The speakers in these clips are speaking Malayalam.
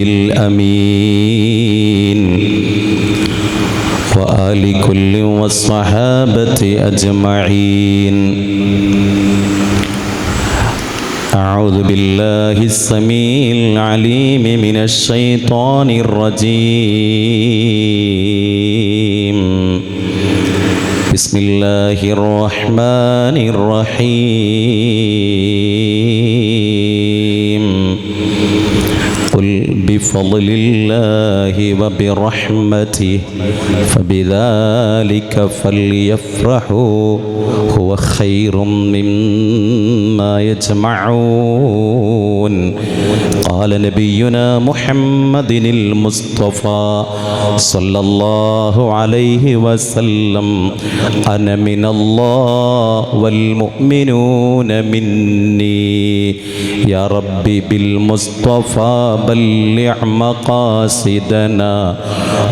الأمين وآل كل والصحابة أجمعين. أعوذ بالله السميع العليم من الشيطان الرجيم. بسم الله الرحمن الرحيم. قل بفضل الله وبرحمته فبذلك فليفرحوا هو خير مما يجمعون. قال نبينا محمد المصطفى صلى الله عليه وسلم: أنا من الله والمؤمنون مني. يا ربي بالمصطفى بلغ مقاصدنا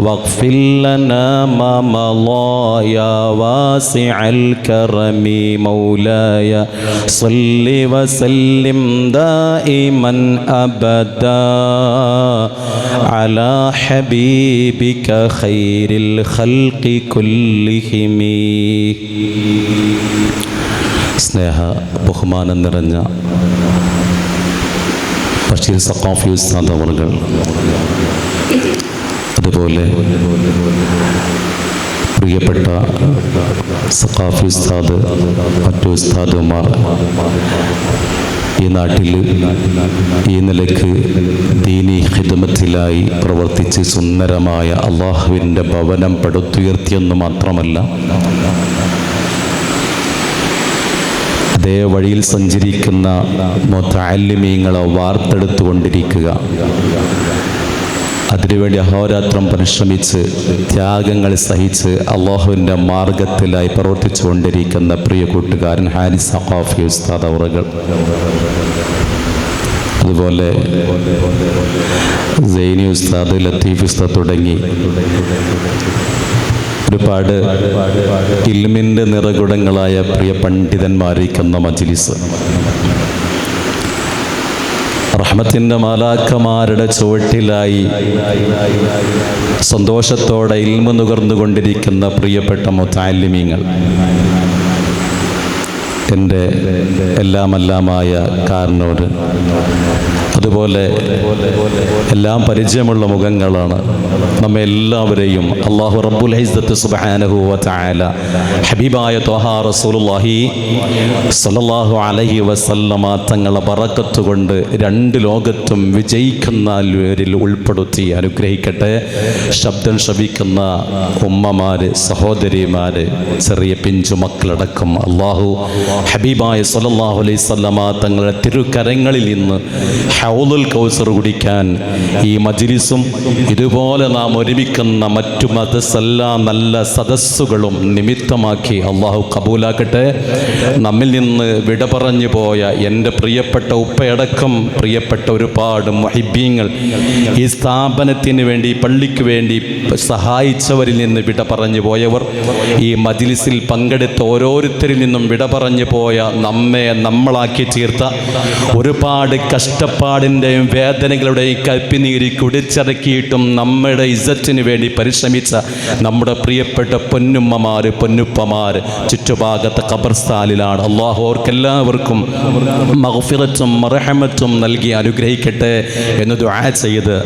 واغفر لنا ما مضى يا واسع الكرم. مولاي صل وسلم دائما أبدا على حبيبك خير الخلق كلهم. സ്നേഹ ബഹുമാനം നിറഞ്ഞ ബഷീർ സഖാഫി ഉസ്താദ് അവറുകൾ, അതുപോലെ പ്രിയപ്പെട്ട സഖാഫി ഉസ്താദ്, മറ്റു ഉസ്താദുമാർ, ഈ നാട്ടിൽ ഈ നിലയ്ക്ക് ദീനി ഖിദ്മത്തിലായി പ്രവർത്തിച്ച് സുന്ദരമായ അള്ളാഹുവിൻ്റെ ഭവനം പടുത്തുയർത്തിയെന്ന് മാത്രമല്ല, അതേ വഴിയിൽ സഞ്ചരിക്കുന്ന മുതഅല്ലിമീങ്ങളെ വാർത്തെടുത്തുകൊണ്ടിരിക്കുക, അതിനുവേണ്ടി അഹോരാത്രം പരിശ്രമിച്ച് ത്യാഗങ്ങൾ സഹിച്ച് അള്ളാഹുവിൻ്റെ മാർഗത്തിലായി പ്രവർത്തിച്ചു കൊണ്ടിരിക്കുന്ന പ്രിയ കൂട്ടുകാരൻ ഹാരിസ് സഖാഫി ഉസ്താദ് അവറുകൾ, അതുപോലെ സൈനി ഉസ്താദ്, ലത്തീഫ് ഉസ്താദ് തുടങ്ങി ഒരുപാട് ഇൽമിൻ്റെ നിറകുടങ്ങളായ പ്രിയ പണ്ഡിതന്മാരിക്കുന്ന മജ്ലിസ്, റഹ്മത്തിൻ്റെ മാലാഖമാരുടെ ചുവട്ടിലായി സന്തോഷത്തോടെ ഇൽമ നുകർന്നുകൊണ്ടിരിക്കുന്ന പ്രിയപ്പെട്ട മുതഅല്ലിമീങ്ങൾ, എൻ്റെ എല്ലാമെല്ലാമായ കാരണവർ, അതുപോലെ എല്ലാം പരിചയമുള്ള മുഖങ്ങളാണ്. നമ്മെ എല്ലാവരെയും അല്ലാഹു റബ്ബുൽ ഇസ്സത്ത് സുബ്ഹാനഹു വ തആല ഹബീബായ ത്വഹ റസൂലുള്ളാഹി സ്വല്ലല്ലാഹു അലൈഹി വസല്ലമ തങ്ങളെ ബറക്കത്ത് കൊണ്ട് രണ്ട് ലോകത്തും വിജയിക്കുന്നവരിൽ ഉൾപ്പെടുത്തി അനുഗ്രഹിക്കട്ടെ. ശബ്ദം ശ്രവിക്കുന്ന ഉമ്മമാര്, സഹോദരിമാര്, ചെറിയ പിഞ്ചു മക്കളടക്കം അല്ലാഹു ഹബീബായ സ്വല്ലല്ലാഹു അലൈഹി വസല്ലമ തങ്ങളുടെ തിരുക്കരങ്ങളിൽ നിന്ന് ഹൗലുൽ കൗസർ കുടിക്കാൻ ഈ മജ്ലിസും ഇതുപോലെ നാം ഒരുമിക്കുന്ന മറ്റു മതസല്ലാ നല്ല സദസ്സുകളും നിമിത്തമാക്കി അള്ളാഹു കബൂലാക്കട്ടെ. നമ്മിൽ നിന്ന് വിട പറഞ്ഞു പോയ എൻ്റെ പ്രിയപ്പെട്ട ഉപ്പയടക്കം പ്രിയപ്പെട്ട ഒരുപാട് മുഹിബ്ബീങ്ങൾ, ഈ സ്ഥാപനത്തിന് വേണ്ടി, പള്ളിക്ക് വേണ്ടി സഹായിച്ചവരിൽ നിന്ന് വിട പറഞ്ഞു പോയവർ, ഈ മജ്ലിസിൽ പങ്കെടുത്ത ഓരോരുത്തരിൽ നിന്നും വിട പറഞ്ഞു പോയ, നമ്മെ നമ്മളാക്കി തീർത്ത, ഒരുപാട് കഷ്ടപ്പാടിൻ്റെയും വേദനകളുടെയും കൽപ്പിനീരി കുടിച്ചിറക്കിയിട്ടും നമ്മുടെ ഇസ്സത്തിന് വേണ്ടി പരിശ്രമിച്ച നമ്മുടെ പ്രിയപ്പെട്ട പൊന്നുമ്മമാര്, പൊന്നുപ്പമാര് ചുറ്റുഭാഗത്തെ ഖബർസ്ഥാനിലാണ്. അള്ളാഹു അവർക്കെല്ലാവർക്കും മഗ്ഫിറത്തും മർഹമത്തും നൽകി അനുഗ്രഹിക്കട്ടെ എന്ന് ദുആ ചെയ്ത്,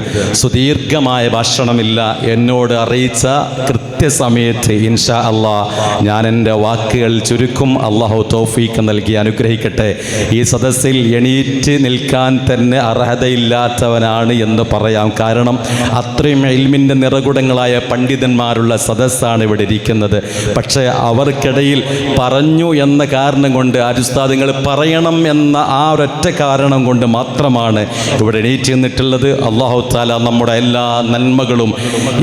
സുദീർഘമായ ഭാഷണമില്ല, എന്നോട് അറിയിച്ച കൃത്യസമയത്ത് ഇൻഷാ അല്ലാഹ് ഞാൻ എൻ്റെ വാക്കുകൾ ചുരുക്കും. അള്ളാഹു തൗഫീഖ് നൽകി അനുഗ്രഹിക്കട്ടെ. ഈ സദസ്സിൽ എണീറ്റ് നിൽക്കാൻ തന്നെ അർഹതയില്ലാത്തവനാണ് എന്ന് പറയാം. കാരണം അത്രയും ഇൽമിൻ്റെ നിറകുടങ്ങളായ പണ്ഡിതന്മാരുള്ള സദസ്സാണ് ഇവിടെ ഇരിക്കുന്നത്. പക്ഷേ അവർക്കിടയിൽ പറഞ്ഞു എന്ന കാരണം കൊണ്ട്, ഉസ്താദുകൾ പറയണം എന്ന ആ ഒരൊറ്റ കാരണം കൊണ്ട് മാത്രമാണ് ഇവിടെ എണീറ്റ് നിന്നിട്ടുള്ളത്. അല്ലാഹു തആല നമ്മുടെ എല്ലാ നന്മകളും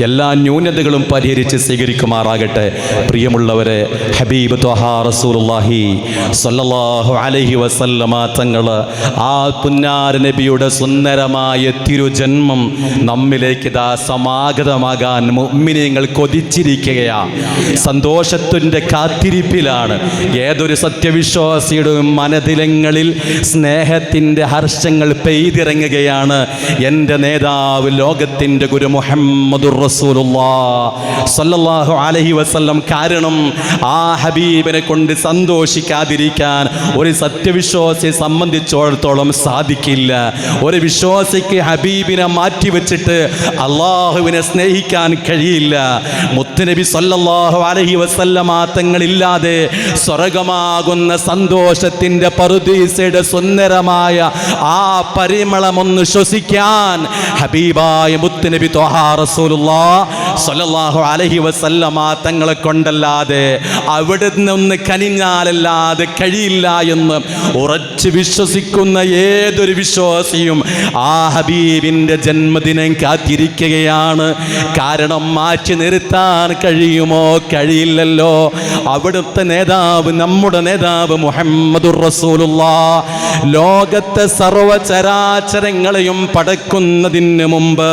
എല്ലാ ന്യൂനതകളും പരിഹരിച്ച് സ്വീകരിക്കുമാറാകട്ടെ. പ്രിയമുള്ളവരെ, ഹബീബ് ത്വഹ റസൂലുള്ളാഹി സ്വല്ലല്ലാഹു അലൈഹി വസല്ലമ തങ്ങൾ ആ പുന്നാര നബിയോട് നബിയുടെ സുന്ദരമായ തിരുജന്മം നമ്മിലേക്ക് ഇതാ സമാഗതമാകാൻ മുഅ്മിനീങ്ങൾ കൊതിച്ചിരിക്കുകയാണ്. സന്തോഷത്തിൻ്റെ കാത്തിരിപ്പിലാണ്. ഏതൊരു സത്യവിശ്വാസിയുടെ മനതിലങ്ങളിൽ സ്നേഹത്തിൻ്റെ ഹർഷങ്ങൾ പെയ്തിറങ്ങുകയാണ്. എൻ്റെ നേതാവ് ലോകത്തിൻ്റെ ഗുരു മുഹമ്മദുർ റസൂലുള്ളാഹി സ്വല്ലല്ലാഹു അലൈഹി വസല്ലം. കാരണം ആ ഹബീബിനെ കൊണ്ട് സന്തോഷിക്കാതിരിക്കാൻ ഒരു സത്യവിശ്വാസിയെ സംബന്ധിച്ചിടത്തോളം സാധിക്കില്ല. ഒരു വിശ്വാസിക്ക് ഹബീബിനെ മാറ്റിവെച്ചിട്ട് അള്ളാഹുവിനെ സ്നേഹിക്കാൻ കഴിയില്ല. മുത്തുനബി സ്വല്ലല്ലാഹു അലൈഹി വസല്ലമ തങ്ങളില്ലാതെ സ്വർഗമാകുന്ന സന്തോഷത്തിൻ്റെ പറുദീസയുടെ സുന്ദരമായ ആ പരിമളമൊന്ന് ശ്വസിക്കാൻ ഹബീബായ മുത്തുനബി ത്വഹ റസൂലുള്ളാഹി സ്വല്ലല്ലാഹു അലൈഹി വസല്ലമ തങ്ങളെ കൊണ്ടല്ലാതെ അവിടെ നിന്ന് കനിഞ്ഞാലല്ലാതെ കഴിയില്ല എന്ന് ഉറച്ചു വിശ്വസിക്കുന്ന ഏതൊരു വിശ്വാസിയും ആ ഹബീബിൻ്റെ ജന്മദിനം കാത്തിരിക്കുകയാണ്. കാരണം മാറ്റി നിർത്താൻ കഴിയുമോ? കഴിയില്ലല്ലോ. അവിടുത്തെ നേതാവ്, നമ്മുടെ നേതാവ് മുഹമ്മദുർ റസൂലുള്ളാഹി ലോകത്തെ സർവചരാചരങ്ങളെയും പടക്കുന്നതിന് മുമ്പ്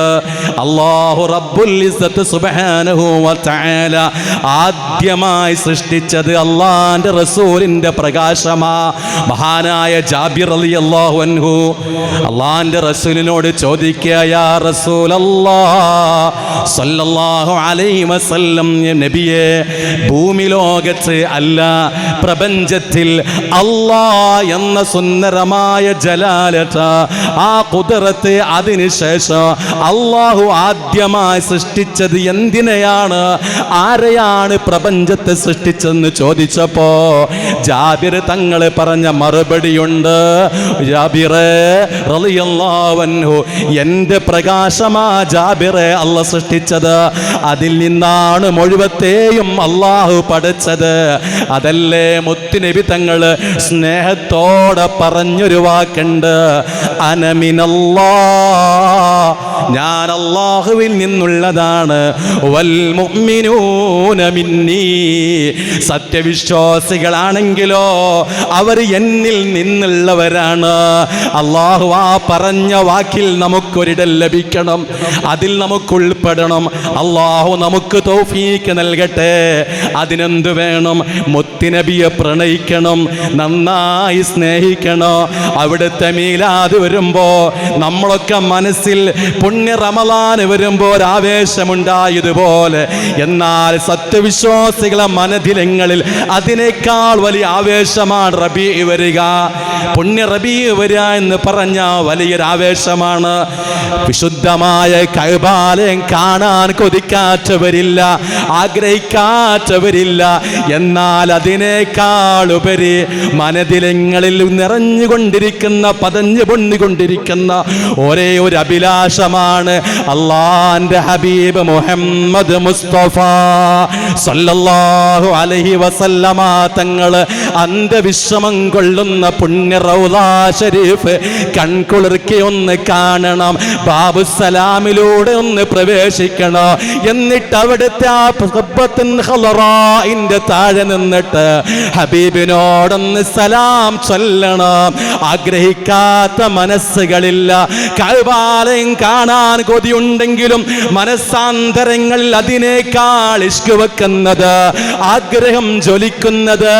അല്ലാഹു റബ്ബുൽ ഇസ്സത്ത് സുബ്ഹാനഹു വ തആല ആദ്യമായി സൃഷ്ടിച്ചത് അള്ളാന്റെ റസൂലിന്റെ പ്രകാശമാ. മഹാനായ ജാബിർ റളിയല്ലാഹു അൻഹു അള്ളാന്റെ റസൂലിനോട് ചോദിക്കുക, യാ റസൂലല്ലാഹ് സ്വല്ലല്ലാഹു അലൈഹി വസല്ലം, നബിയെ, ഭൂമി ലോകത്ത് അല്ല പ്രപഞ്ചത്തിൽ അല്ലാഹ് എന്ന സുന്ദരമായ ജലാലത, ആ ഖുദ്റത്ത്, അതിനുശേഷം അല്ലാഹു ആദ്യമായി സൃഷ്ടിച്ചത് എന്തിനെയാണ്, ആരെയാണ് പ്രപഞ്ചത്തെ സൃഷ്ടിച്ചെന്ന് ചോദിച്ചപ്പോ ജാബിർ തങ്ങൾ പറഞ്ഞ മറുപടിയുണ്ട്. ജാബിറേ റളിയല്ലാഹു അൻഹു, എൻ്റെ പ്രകാശമാ ജാബിറെ അല്ലാഹു സൃഷ്ടിച്ചത്. അതിൽ നിന്നാണ് മുഴുവത്തെയും അല്ലാഹു പഠിച്ചത്. അതല്ലേ മുത്തുനബി തങ്ങൾ സ്നേഹത്തോടെ പറഞ്ഞൊരു വാക്കുണ്ട്, അനമിനല്ലാഹ്, ഞാൻ അല്ലാഹുവിൽ നിന്നുള്ളതാണ്, വൽ മുഅ്മിനൂന മിന്നീ, സത്യവിശ്വാസികളാണെങ്കിലോ അവർ എന്നിൽ നിന്നുള്ളവരാണ്. അല്ലാഹു ആ പറഞ്ഞ വാക്കിൽ നമുക്കൊരിടം ലഭിക്കണം, അതിൽ നമുക്ക് ഉൾപ്പെടണം. അല്ലാഹു നമുക്ക് തൗഫീക്ക് നൽകട്ടെ. അതിനെന്ത് വേണം? മുത്തുനബിയെ പ്രണയിക്കണം, നന്നായി സ്നേഹിക്കണം. അവിടുത്തെ മീലാദ് വരുമ്പോ നമ്മളൊക്കെ മനസ്സിൽ പുണ്യ റമളാൻ വരുമ്പോൾ ഒരാവേശമുണ്ടായതുപോലെ, എന്നാൽ സത്യവിശ്വാസികളെ മനതിലങ്ങളിൽ അതിനേക്കാൾ വലിയ ആവേശമാണ് റബീ വരിക. പുണ്യ റബീ വരിക എന്ന് പറഞ്ഞ വലിയൊരാവേശമാണ്. വിശുദ്ധമായ കഅബാലയം കാണാൻ കൊതിക്കാത്തവരില്ല, ആഗ്രഹിക്കാത്തവരില്ല. എന്നാൽ അതിനേക്കാൾ ഉപരി മനതിലങ്ങളിൽ നിറഞ്ഞുകൊണ്ടിരിക്കുന്ന, പതഞ്ഞു പൊന്നിക്കൊണ്ടിരിക്കുന്ന ഒരേ ഒരു അഭിലാഷമാണ് അള്ളാന്റെ ഹബീബ് മുഹമ്മദ് മുസ്തഫ സല്ലല്ലാഹു അലൈഹി വസല്ലമ തങ്ങൾ അന്ധവിശ്രമം കൊള്ളുന്ന പുണ്യ റൗള ശരീഫ് കൺകുളിർക്കി ഒന്ന് കാണണം, ബാബുസലാമിലൂടെ ഒന്ന് പ്രവേശിക്കണം. എന്നിട്ട് അവിടുത്തെ ആ ഖലറാഇന്റെ താഴെ നിന്നിട്ട് ഹബീബിനോടൊന്ന് സലാം ചൊല്ലണം. ആഗ്രഹിക്കാത്ത മനസ്സുകളില്ല. കഅബാലയം കാണാൻ കൊതിയുണ്ടെങ്കിലും മനസ്സാന്തരങ്ങളിൽ അതിനേക്കാൾ ഇഷ്ക് വെക്കുന്നത്, ആഗ്രഹം ജ്വലിക്കുന്നത്,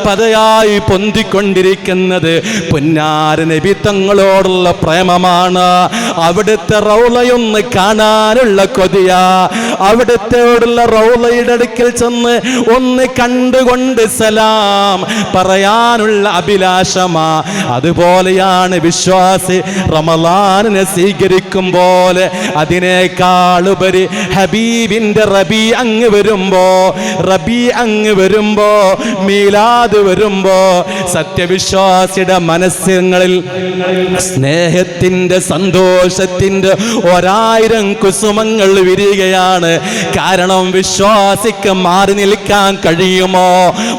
പതയായി പൊന്തിക്കൊണ്ടിരിക്കുന്നത് പുന്നാര നബി തങ്ങളോടുള്ള പ്രേമമാണ്. അവിടുത്തെ റൗളയൊന്ന് കാണാനുള്ള കൊതിയാ. അവിടുത്തോടുള്ള റൗളയുടെ അടുക്കൽ ചെന്ന് ഒന്ന് കണ്ടുകൊണ്ട് സലാം പറയാനുള്ള അഭിലാഷമാ. അതുപോലെയാണ് വിശ്വാസി റമളാനിനെ സ്വീകരിക്കും പോലെ അതിനേക്കാൾ ഉപരി ഹബീബിന്റെ റബീ അങ്ങ് വരുമ്പോ മീലാദ് വരുമ്പോ സത്യവിശ്വാസിയുടെ മനസ്സുകളിൽ സ്നേഹത്തിന്റെ, സന്തോഷത്തിന്റെ 1000 കുസുമങ്ങൾ വിരിയുകയാണ്. കാരണം വിശ്വാസിക്ക് മാറി നിൽക്കാൻ കഴിയുമോ?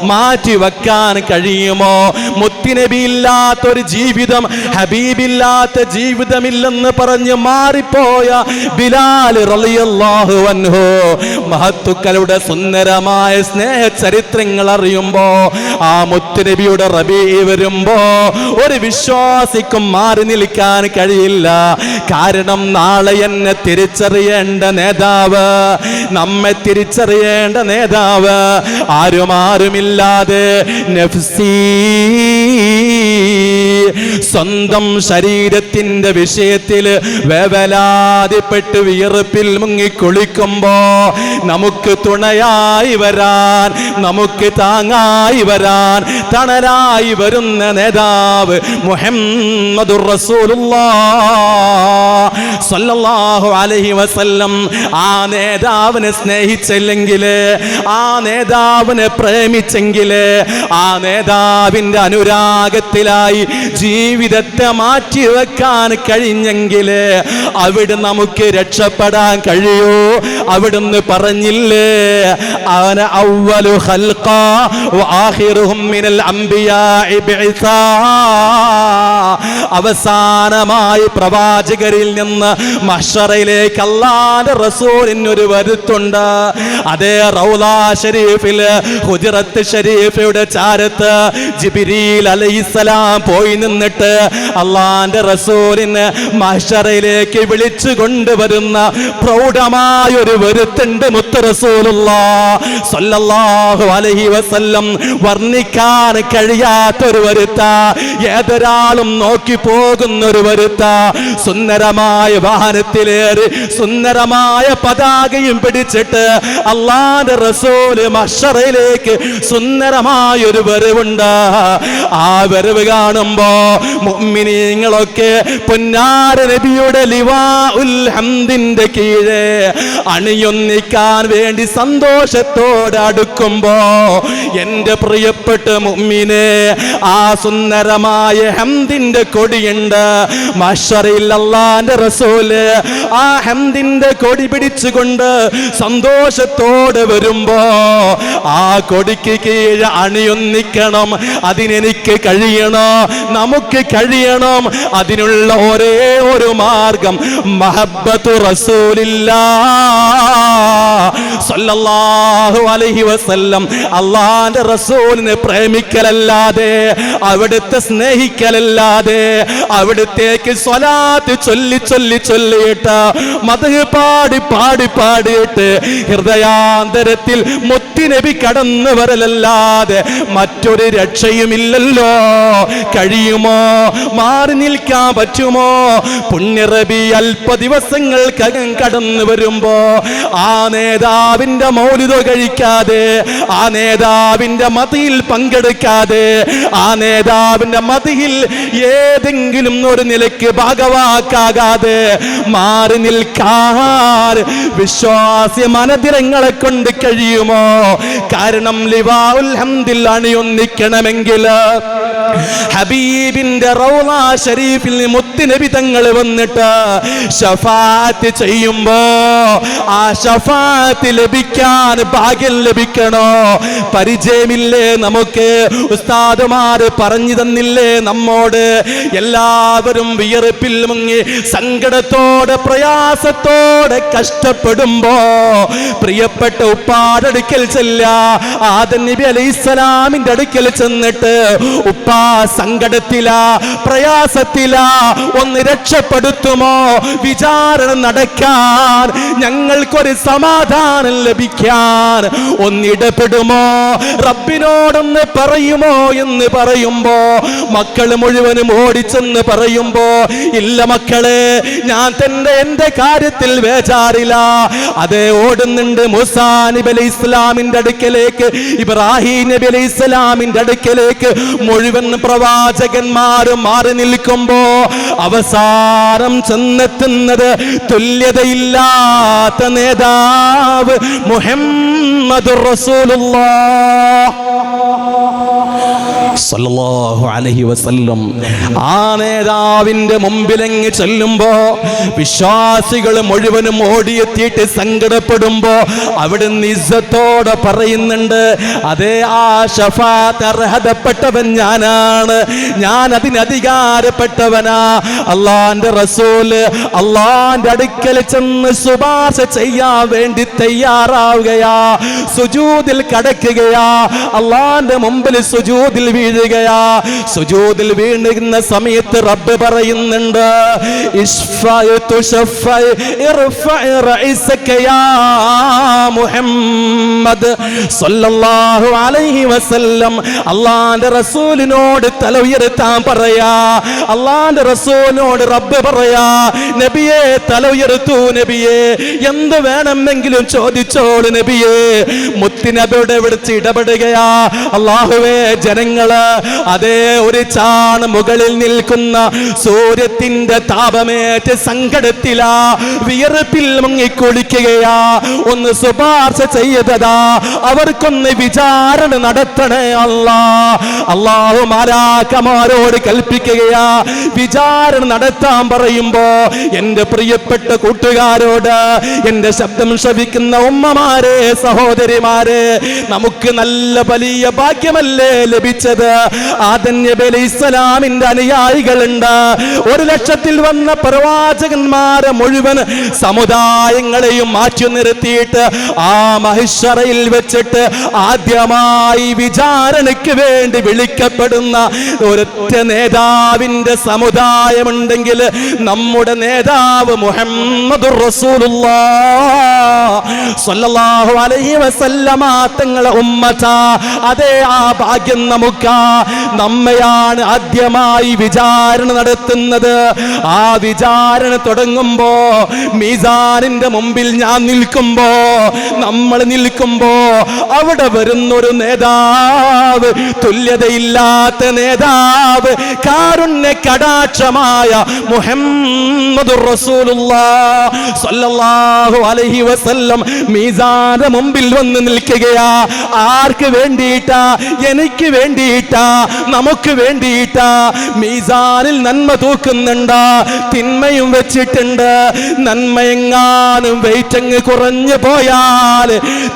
മാറ്റി വെക്കാൻ കഴിയുമോ? മുത്തുനബി ഇല്ലാത്തൊരു ജീവിതം, ഹബീബില്ലാത്ത ജീവിതമില്ലെന്ന് പറഞ്ഞ് മാറി പോയ ബിലാൽ റളിയല്ലാഹു അൻഹു. മഹത്തുക്കളുടെ സുന്ദരമായ സ്നേഹ ചരിത്രങ്ങൾ അറിയുമ്പോ, ആ മുത്തുനബിയുടെ റബീ വരുമ്പോ ഒരു വിശ്വാസിക്കും മാറി നിൽക്കാൻ കഴിയില്ല. കാരണം നാളെ എന്നെ തിരിച്ചറിയേണ്ട നേതാവ്, നമ്മെ തിരിച്ചറിയേണ്ട നേതാവ് ആരുമില്ലാതെ നഫ്സി, സ്വന്തം ശരീരത്തിന്റെ വിഷയത്തിൽ വേവലാതിപ്പെട്ട് വിയർപ്പിൽ മുങ്ങിക്കുളിക്കുമ്പോ നമുക്ക് തുണയായി വരാൻ, നമുക്ക് താങ്ങായി വരാൻ, തണലായി വരുന്ന നേതാവ് മുഹമ്മദുർ റസൂലുള്ളാഹ് സ്വല്ലല്ലാഹു അലൈഹി വസല്ലം. ആ നേതാവിനെ സ്നേഹിച്ചില്ലെങ്കിൽ, ആ നേതാവിനെ പ്രേമിച്ചെങ്കിൽ, ആ നേതാവിന്റെ അനുരാഗത്തിലായി ജീവിതത്തെ മാറ്റിവെക്കാൻ കഴിഞ്ഞെങ്കിൽ അവിടെ നമുക്ക് രക്ഷപ്പെടാൻ കഴിയൂ. അവിടുന്ന് പറഞ്ഞില്ലേ, അന അവ്വലു ഖൽഖ വആഖിറുഹും മിനൽ അംബിയാഇ ബിഇസാ. അവസാനമായി പ്രവാചകരിൽ നിന്ന് മഹ്ശറയിലേക്ക് അല്ലാഹുവിന്റെ റസൂലിനൊരു വരുത്തുണ്ട്. അതേ റൗളാ ശരീഫിൽ, ഹുജറത്ത് ശരീഫയുടെ ചാരത്ത് ജിബ്രീൽ അലൈഹിസ്സലാം പോയി നിന്നിട്ട് അല്ലാഹുവിന്റെ റസൂലിനെ മഹ്ശറയിലേക്ക് വിളിച്ചു കൊണ്ടുവരുന്ന പ്രൗഢമായ ഒരു വരുത്തുണ്ട് മുത്ത് റസൂലുള്ളാഹ് സ്വല്ലല്ലാഹു അലൈഹി വസല്ലം. വർണ്ണിക്കാൻ കഴിയാത്തൊരു വരുത്ത, ഏതൊരാളും നോക്കി പോകുന്ന ഒരു വരുത്ത. സുന്ദരമായ വാഹനത്തിലേറി സുന്ദരമായ പതാകയും പിടിച്ചിട്ട് അല്ലാഹുവിന്റെ റസൂല് മഹ്ശറയിലേക്ക് സുന്ദരമായ ഒരു വരവുണ്ട്. ആ വരവ് കാണുമ്പോ മുഅ്മിനീങ്ങളൊക്കെ പൊന്നാര നബിയുടെ ലിവാഉൽ ഹംദിന്റെ കീഴെ അണിയൊന്നിക്കാൻ വേണ്ടി സന്തോഷത്തോടെ അടുക്കുമ്പോ, എന്റെ പ്രിയപ്പെട്ട മുഅ്മിനെ, ആ സുന്ദരമായ ഹംദിന്റെ കൊടിയുണ്ട് മഹ്ശറിൽ. അല്ലാഹുവിന്റെ റസൂല് ആ ഹംദിന്റെ കൊടി പിടിച്ചുകൊണ്ട് സന്തോഷത്തോടെ വരുമ്പോ, ആ കൊടിക്ക് കീഴെ അണിയൊന്നിക്കണം. അതിനെനിക്ക് കഴിയണോ, നമുക്ക് കഴിയണം. അതിനുള്ള ഒരേ ഒരു മാർഗം മഹബ്ബത്തു റസൂലില്ലാഹ് സ്വല്ലല്ലാഹു അലൈഹി വസല്ലം. അല്ലാഹുവിന്റെ റസൂലിനെ പ്രേമിക്കലല്ലാതെ, അവിടുത്തെ സ്നേഹിക്കലല്ലാതെ, അവിടുത്തേക്ക് സ്വലാത്ത് ചൊല്ലി ചൊല്ലി ചൊല്ലിയിട്ട് മദ്ഹ് പാടി പാടി പാടിയിട്ട് ഹൃദയാന്തരത്തിൽ മുത്തുനബി കടന്നു വരലല്ലാതെ മറ്റൊരു രക്ഷയുമില്ലല്ലോ. കഴിയുമോ? മാറി നിൽക്കാൻ പറ്റുമോ? പുണ്യറബി അല്പ ദിവസങ്ങൾക്കകം കടന്നു വരുമ്പോ ആ നേതാവിന്റെ മൗലിദ് കഴിക്കാതെ, ആ നേതാവിന്റെ മതിയിൽ പങ്കെടുക്കാതെ, ആ നേതാവിന്റെ മതിയിൽ ഏതെങ്കിലും ഒരു നിലയ്ക്ക് ഭാഗവാക്കാകാതെ മാറി നിൽക്കാൻ വിശ്വാസി മനദിരങ്ങളെ കൊണ്ട് കഴിയുമോ? കാരണം ലിവാഉൽ ഹംദിൽ അണിയൊന്നിക്കണമെങ്കിൽ ഹബീബിന്റെ റൗള ശരീഫിൽ മുത്തുനബി തങ്ങൾ വന്നിട്ട് ശഫാഅത്ത് ചെയ്യുമ്പോ, ആ ശഫാഅത്ത് ലഭിക്കാൻ ഭാഗ്യം ലഭിക്കണോ? പരിചയമില്ലേ നമുക്ക്? ഉസ്താദുമാര് പറഞ്ഞു തന്നില്ലേ നമ്മോട്? എല്ലാവരും വിയർപ്പിൽ മുങ്ങി സങ്കടത്തോടെ പ്രയാസത്തോടെ കഷ്ടപ്പെടുമ്പോ പ്രിയപ്പെട്ട ഉപ്പാടടുക്കൽ ചെല്ല, ആദം നബി അലൈഹിസ്സലാമിന്റെ അടുക്കൽ ചെന്നിട്ട്, ഉപ്പാ സങ്കടത്തിലാ, പ്രയാസത്തിലാ, ഒന്ന് രക്ഷപ്പെടുത്തുമോ? വിചാരണ നടക്കാൻ, ഞങ്ങൾക്കൊരു സമാധാനം ലഭിക്കാൻ ഒന്നിടപെടുമോ? റബ്ബിനോടൊന്ന് പറയുമോ എന്ന് പറയുമ്പോ മക്കള് മുഴുവനും ഓടിച്ചെന്ന് പറയുമ്പോ, ഇല്ല മക്കളെ, ഞാൻ തന്നെ എന്റെ കാര്യത്തിൽ വേചാറില്ല. അതേ ഓടുന്നുണ്ട് മൂസാ നബി അലൈഹി ഇസ്ലാമിന്റെ അടുക്കലേക്ക്, ഇബ്രാഹിം നബി അലൈഹി ഇസ്ലാമിന്റെ അടുക്കലേക്ക്. മുഴുവൻ പ്രവാചകന്മാരും മാറി നിൽക്കുമ്പോ അവസാനം ചെന്നെത്തുന്നത് തുല്യതയില്ലാത്ത നേതാവ് മുഹമ്മദുർ റസൂലുള്ളാഹ് സല്ലല്ലാഹു അലൈഹി വസല്ലം. ആ നേതാവിന്റെ മുമ്പിലെങ്ങ് ചെല്ലുമ്പോ വിശ്വാസികൾ മുഴുവനും ഓടിയെത്തിയിട്ട് സങ്കടപ്പെടുമ്പോ അവിടുന്ന് ഇസ്സത്തോടെ പറയുന്നുണ്ട്, അതേ ആ ശഫാഅത്ത് അർഹതപ്പെട്ടവൻ ഞാനാണ്, ഞാൻ അതിന് അധികാരപ്പെട്ടവനാ. അള്ളാന്റെ റസൂല് അള്ളാന്റെ അടുക്കൽ ചെന്ന് ശുപാർശ ചെയ്യാൻ വേണ്ടി തയ്യാറാവുകയാ, സുജൂദിൽ കടക്കുകയാ, അള്ളാന്റെ മുമ്പിൽ സുജൂദിൽ വീഴുകയാ. സുജൂദിൽ വീഴുന്ന സമയത്ത് റബ്ബ് പറയുന്നുണ്ട്, മുഹമ്മദ് സല്ലല്ലാഹു അലൈഹി വസല്ലം അള്ളാന്റെ റസൂലിനോട് തല ഉയർത്താൻ പറയാ. അള്ളാന്റെ റസൂലിനോട് റബ്ബ് പറയാ, നബിയെ തല ഉയർത്തൂ നബിയെ, എന്ത് വേണമെങ്കിലും ചോദിച്ചോളൂ നബിയെ. മുത്തുനബിയുടെ വിളിച്ച് ഇടപെടുകയാ. അള്ളാഹുവേ, ജനങ്ങള് അതേ ഒരു ചാണ് മുകളിൽ നിൽക്കുന്ന സൂര്യത്തിന്റെ താപമേറ്റ് സങ്കടത്തിലാ, വിയർപ്പിൽ മുങ്ങിക്കുളിക്കുകയാ. ഒന്ന് ശുപാർശ ചെയ്തതാ, അവർക്കൊന്ന് വിചാരണ നടത്തണേ അല്ലാ. അള്ളാഹു മാലാഖമാരോട് കൽപ്പിക്കുകയാ, വിചാരണ നടത്താൻ പറയുമ്പോ എന്റെ പ്രിയപ്പെട്ട കൂട്ടുകാരോട്, എന്റെ ശബ്ദം ശ്രവിക്കുന്ന ഉമ്മമാരെ, സഹോദരിമാരെ, നമുക്ക് നല്ല വലിയ ഭാഗ്യമല്ലേ ലഭിച്ചത്. ആദം നബി അലൈഹിസ്സലാമിന്റെ അനുയായികളുണ്ട്. 1,00,000 വന്ന പ്രവാചകന്മാരെ മുഴുവൻ സമുദായങ്ങളെയും മാറ്റി നിർത്തിയിട്ട് ആ മഹിശ്ശറയിൽ വെച്ചിട്ട് ആദ്യമായി വിചാരണയ്ക്ക് വേണ്ടി വിളിക്കപ്പെടുന്ന ഒരൊറ്റ നേതാവിന്റെ സമുദായമുണ്ടെങ്കിൽ നമ്മുടെ നേതാവ് മുഹമ്മദുർ റസൂലുള്ളാഹ് സ്വല്ലല്ലാഹു അലൈഹി വസല്ലമ തങ്ങളെ ഉമ്മത്താ. അതേ ആ ഭാഗ്യം നമുക്കാ. നമ്മയാണ് ആദ്യമായി വിചാരണ നടത്തുന്നത്. ആ വിചാരണ തുടങ്ങുമ്പോ മീസാനിന്റെ മുമ്പിൽ ഞാൻ നിൽക്കുമ്പോ, നമ്മൾ നിൽക്കുമ്പോ അവിടെ വരുന്നൊരു നേതാവ്, തുല്യതയില്ലാത്ത നേതാവ്, കാരുണ്യ കടാക്ഷമായ മുഹമ്മദുർ റസൂലുള്ളാഹ് സ്വല്ലല്ലാഹു അലൈഹി വസല്ലം മീസാന്റെ മുമ്പിൽ വന്ന് നിൽക്കുകയാ. ആർക്ക് വേണ്ടിയിട്ടാ? എനിക്ക് വേണ്ടിയിട്ടാ, നമുക്ക് വേണ്ടിയിട്ടാ. മീസാനിൽ നന്മ തൂക്കുന്നുണ്ട്, തിന്മയും വെച്ചിട്ടുണ്ട്. നന്മയെങ്ങാനും വെയിറ്റങ്ങ് കുറഞ്ഞു പോയാൽ,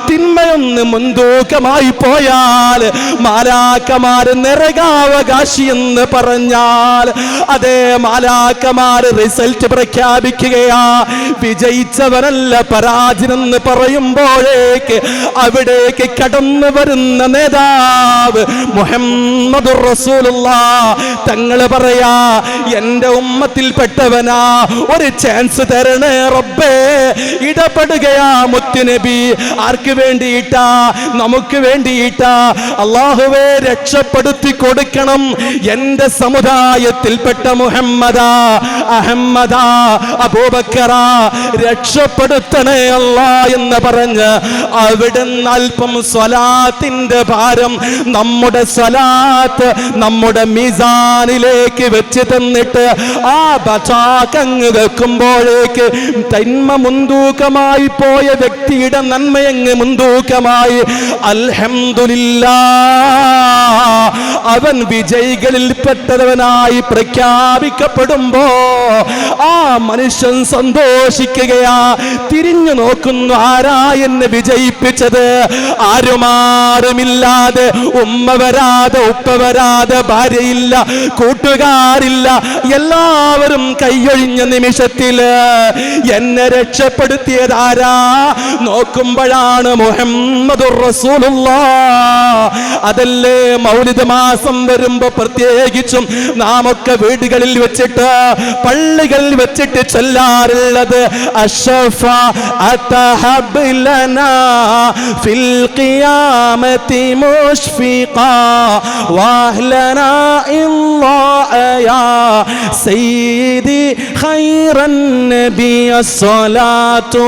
തിന്മയൊന്ന് മുൻതൂക്കമായി പോയാൽ, മാലാഖമാര് നരകാവകാശി എന്ന് പറഞ്ഞാൽ, അതേ മാലാഖമാര് റിസൾട്ട് പ്രഖ്യാപിക്കുകയാ. വിജയിച്ചവനല്ല പരാജയമെന്ന് പറയുമ്പോഴേക്ക് അവിടേക്ക് കടന്നു വരുന്ന നേതാവ് മുഹമ്മദുർ റസൂലുള്ളാഹ് തങ്ങള് പറയാ, എന്റെ ഉമ്മത്തിൽപ്പെട്ടവനാ, ഒരു ചാൻസ് തരണേ റബ്ബേ. ഇടപെടുകയാ മുത്തുനബി. ആർക്ക് വേണ്ടിയിട്ടാ? നമുക്ക് വേണ്ടിയിട്ടാ. അല്ലാഹുവേ, രക്ഷപ്പെടുത്തി കൊടുക്കണം എന്റെ സമുദായത്തിൽപ്പെട്ട മുഹമ്മദാ, അഹമ്മദാ, അബൂബക്കറാ, രക്ഷപ്പെടുത്തണേ അല്ലാ എന്ന് പറഞ്ഞ് അവിടുന്ന് അല്പം സ്വലാത്തിന്റെ ഭാരം, നമ്മുടെ സ്വലാത്ത് നമ്മുടെ മീസാനിലേക്ക് വെച്ച് തന്നിട്ട് ആ ബചാക്കങ്ങ് വെക്കുമ്പോഴേക്ക് തന്മ മുൻതൂക്കമായി പോയ വ്യക്തിയുടെ നന്മയങ്ങ് മുൻതൂക്കമായി. അൽഹംദുലില്ലാഹ്, അവൻ വിജയികളിൽപ്പെട്ടവനായി പ്രഖ്യാപിക്കപ്പെടുമ്പോ ആ മനുഷ്യൻ സന്തോഷിക്കുകയാ. തിരിഞ്ഞു നോക്കുന്നു, ആരാ എന്നെ വിജയിപ്പിച്ചത്? ആരുമാരുമില്ലാതെ, ഉമ്മ വരാതെ, ഉപ്പ വരാതെ, ഭാര്യയില്ല, കൂട്ടുകാരില്ല, എല്ലാവരും കൈയൊഴിഞ്ഞ നിമിഷത്തില് എന്നെ രക്ഷപ്പെടുത്തിയതാരാ? നോക്കുമ്പോഴാണ് മുഹമ്മദുർ റസൂലുള്ളാഹ്. അതല്ലേ മൗലിദ് മാസം വരുമ്പോ പ്രത്യേകിച്ചും നാമൊക്കെ വീടുകളിൽ വെച്ചിട്ട്, പള്ളികളിൽ വെച്ചിട്ട് ചൊല്ലാറുള്ളത്, അശ്ശഫാഅത ലനാ ഫിൽ ഖിയാമത്തി മുശ്ഫിഖാ വഅഹ്ലനാ ഇല്ലാഹ യാ സയ്യിദി ഖൈറൻ നബി അസ്സലാത്തു.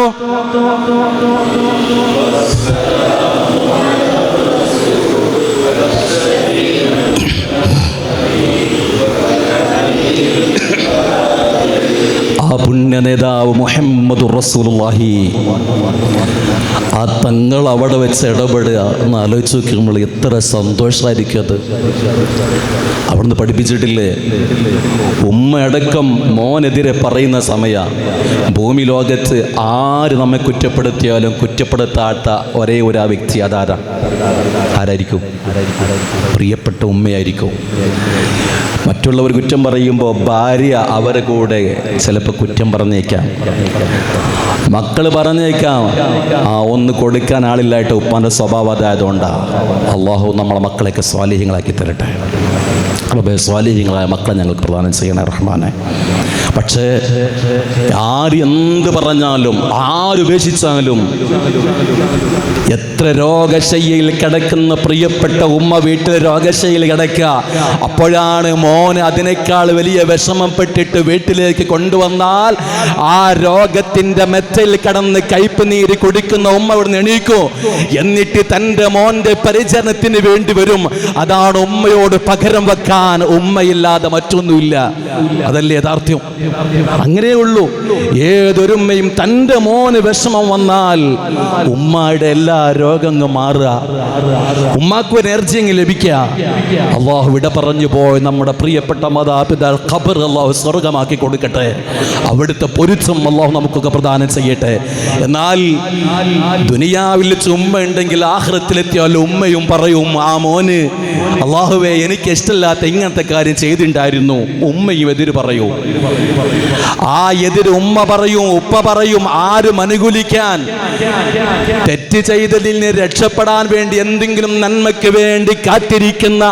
ആ പുണ്യ നേതാവ് മുഹമ്മദുർ റസൂലുള്ളാഹി ആ തങ്ങൾ അവിടെ വെച്ച് ഇടപെടുക എന്ന് ആലോചിച്ച് നോക്കുമ്പോൾ എത്ര സന്തോഷമായിരിക്കും അത്. അവിടുന്ന് പഠിപ്പിച്ചിട്ടില്ലേ, ഉമ്മയടക്കം മോനെതിരെ പറയുന്ന സമയ ഭൂമി ലോകത്ത് ആര് നമ്മെ കുറ്റപ്പെടുത്തിയാലും കുറ്റപ്പെടുത്താത്ത ഒരേ ഒരു വ്യക്തി ആരായിരിക്കും? പ്രിയപ്പെട്ട ഉമ്മയായിരിക്കും. മറ്റുള്ളവർ കുറ്റം പറയുമ്പോൾ ഭാര്യ അവരെ കൂടെ ചിലപ്പോൾ കുറ്റം പറഞ്ഞേക്കാം, മക്കൾ പറഞ്ഞേക്കാം. ഒന്ന് കൊടുക്കാൻ ആളില്ലായിട്ട് ഉപ്പാൻ്റെ സ്വഭാവം അതായതുകൊണ്ടാണ്. അള്ളാഹു നമ്മളെ മക്കളെയൊക്കെ സ്വാലിഹ്യങ്ങളാക്കി തരട്ടെ. റബ്ബേ, സ്വാലിഹ്യങ്ങളായ മക്കളെ ഞങ്ങൾക്ക് പ്രദാനം ചെയ്യണേ റഹ്മാനെ. പക്ഷേ എന്ത് പറഞ്ഞാലും ആരുപേക്ഷിച്ചാലും എത്ര രോഗശയ്യയിൽ കിടക്കുന്ന പ്രിയപ്പെട്ട ഉമ്മ വീട്ടിൽ രോഗശയ്യയിൽ കിടക്കുക, അപ്പോഴാണ് മോന് അതിനേക്കാൾ വലിയ വിഷമപ്പെട്ടിട്ട് വീട്ടിലേക്ക് കൊണ്ടുവന്നാൽ ആ രോഗത്തിൻ്റെ മെത്തയിൽ കടന്ന് കയ്പ് നീര് കുടിക്കുന്ന ഉമ്മ ഇവിടുന്ന് എണീക്കും. എന്നിട്ട് തൻ്റെ മോൻ്റെ പരിചരണത്തിന് വേണ്ടി വരും. അതാണ് ഉമ്മയോട് പകരം വെക്കാൻ ഉമ്മയില്ലാതെ മറ്റൊന്നുമില്ല. അതല്ലേ യഥാർത്ഥ്യം. അങ്ങനെയേ ഉള്ളൂ. ഏതൊരുമ്മയും തൻ്റെ മോന് വിഷമം വന്നാൽ ഉമ്മയുടെ എല്ലാ രോഗങ്ങളും മാറുക, ഉമ്മാക്ക് ഒരു എനർജി ലഭിക്കുക. അള്ളാഹു വിട പറഞ്ഞു പോയി നമ്മുടെ പ്രിയപ്പെട്ട മാതാപിതാ ഖബർ അള്ളാഹു സ്വർഗമാക്കി കൊടുക്കട്ടെ. അവിടുത്തെ പൊരുത്തം അള്ളാഹു നമുക്കൊക്കെ പ്രദാനം ചെയ്യട്ടെ. എന്നാൽ ദുനിയാവിൽ വെച്ച് ഉമ്മ ഉണ്ടെങ്കിൽ ആഖിറത്തിലെത്തിയാൽ ഉമ്മയും പറയും, ആ മോന് അള്ളാഹുവേ എനിക്ക് ഇഷ്ടമില്ലാത്ത ഇങ്ങനത്തെ കാര്യം ചെയ്തിട്ടുണ്ടായിരുന്നു. ഉമ്മയും എതിര് പറയൂ. ആ എതിര് ഉമ്മ പറയും, ഉപ്പ പറയും. ആരും അനുകൂലിക്കാൻ, തെറ്റ് ചെയ്തതിൽ നിന്ന് രക്ഷപ്പെടാൻ വേണ്ടി എന്തെങ്കിലും നന്മയ്ക്ക് വേണ്ടി കാത്തിരിക്കുന്ന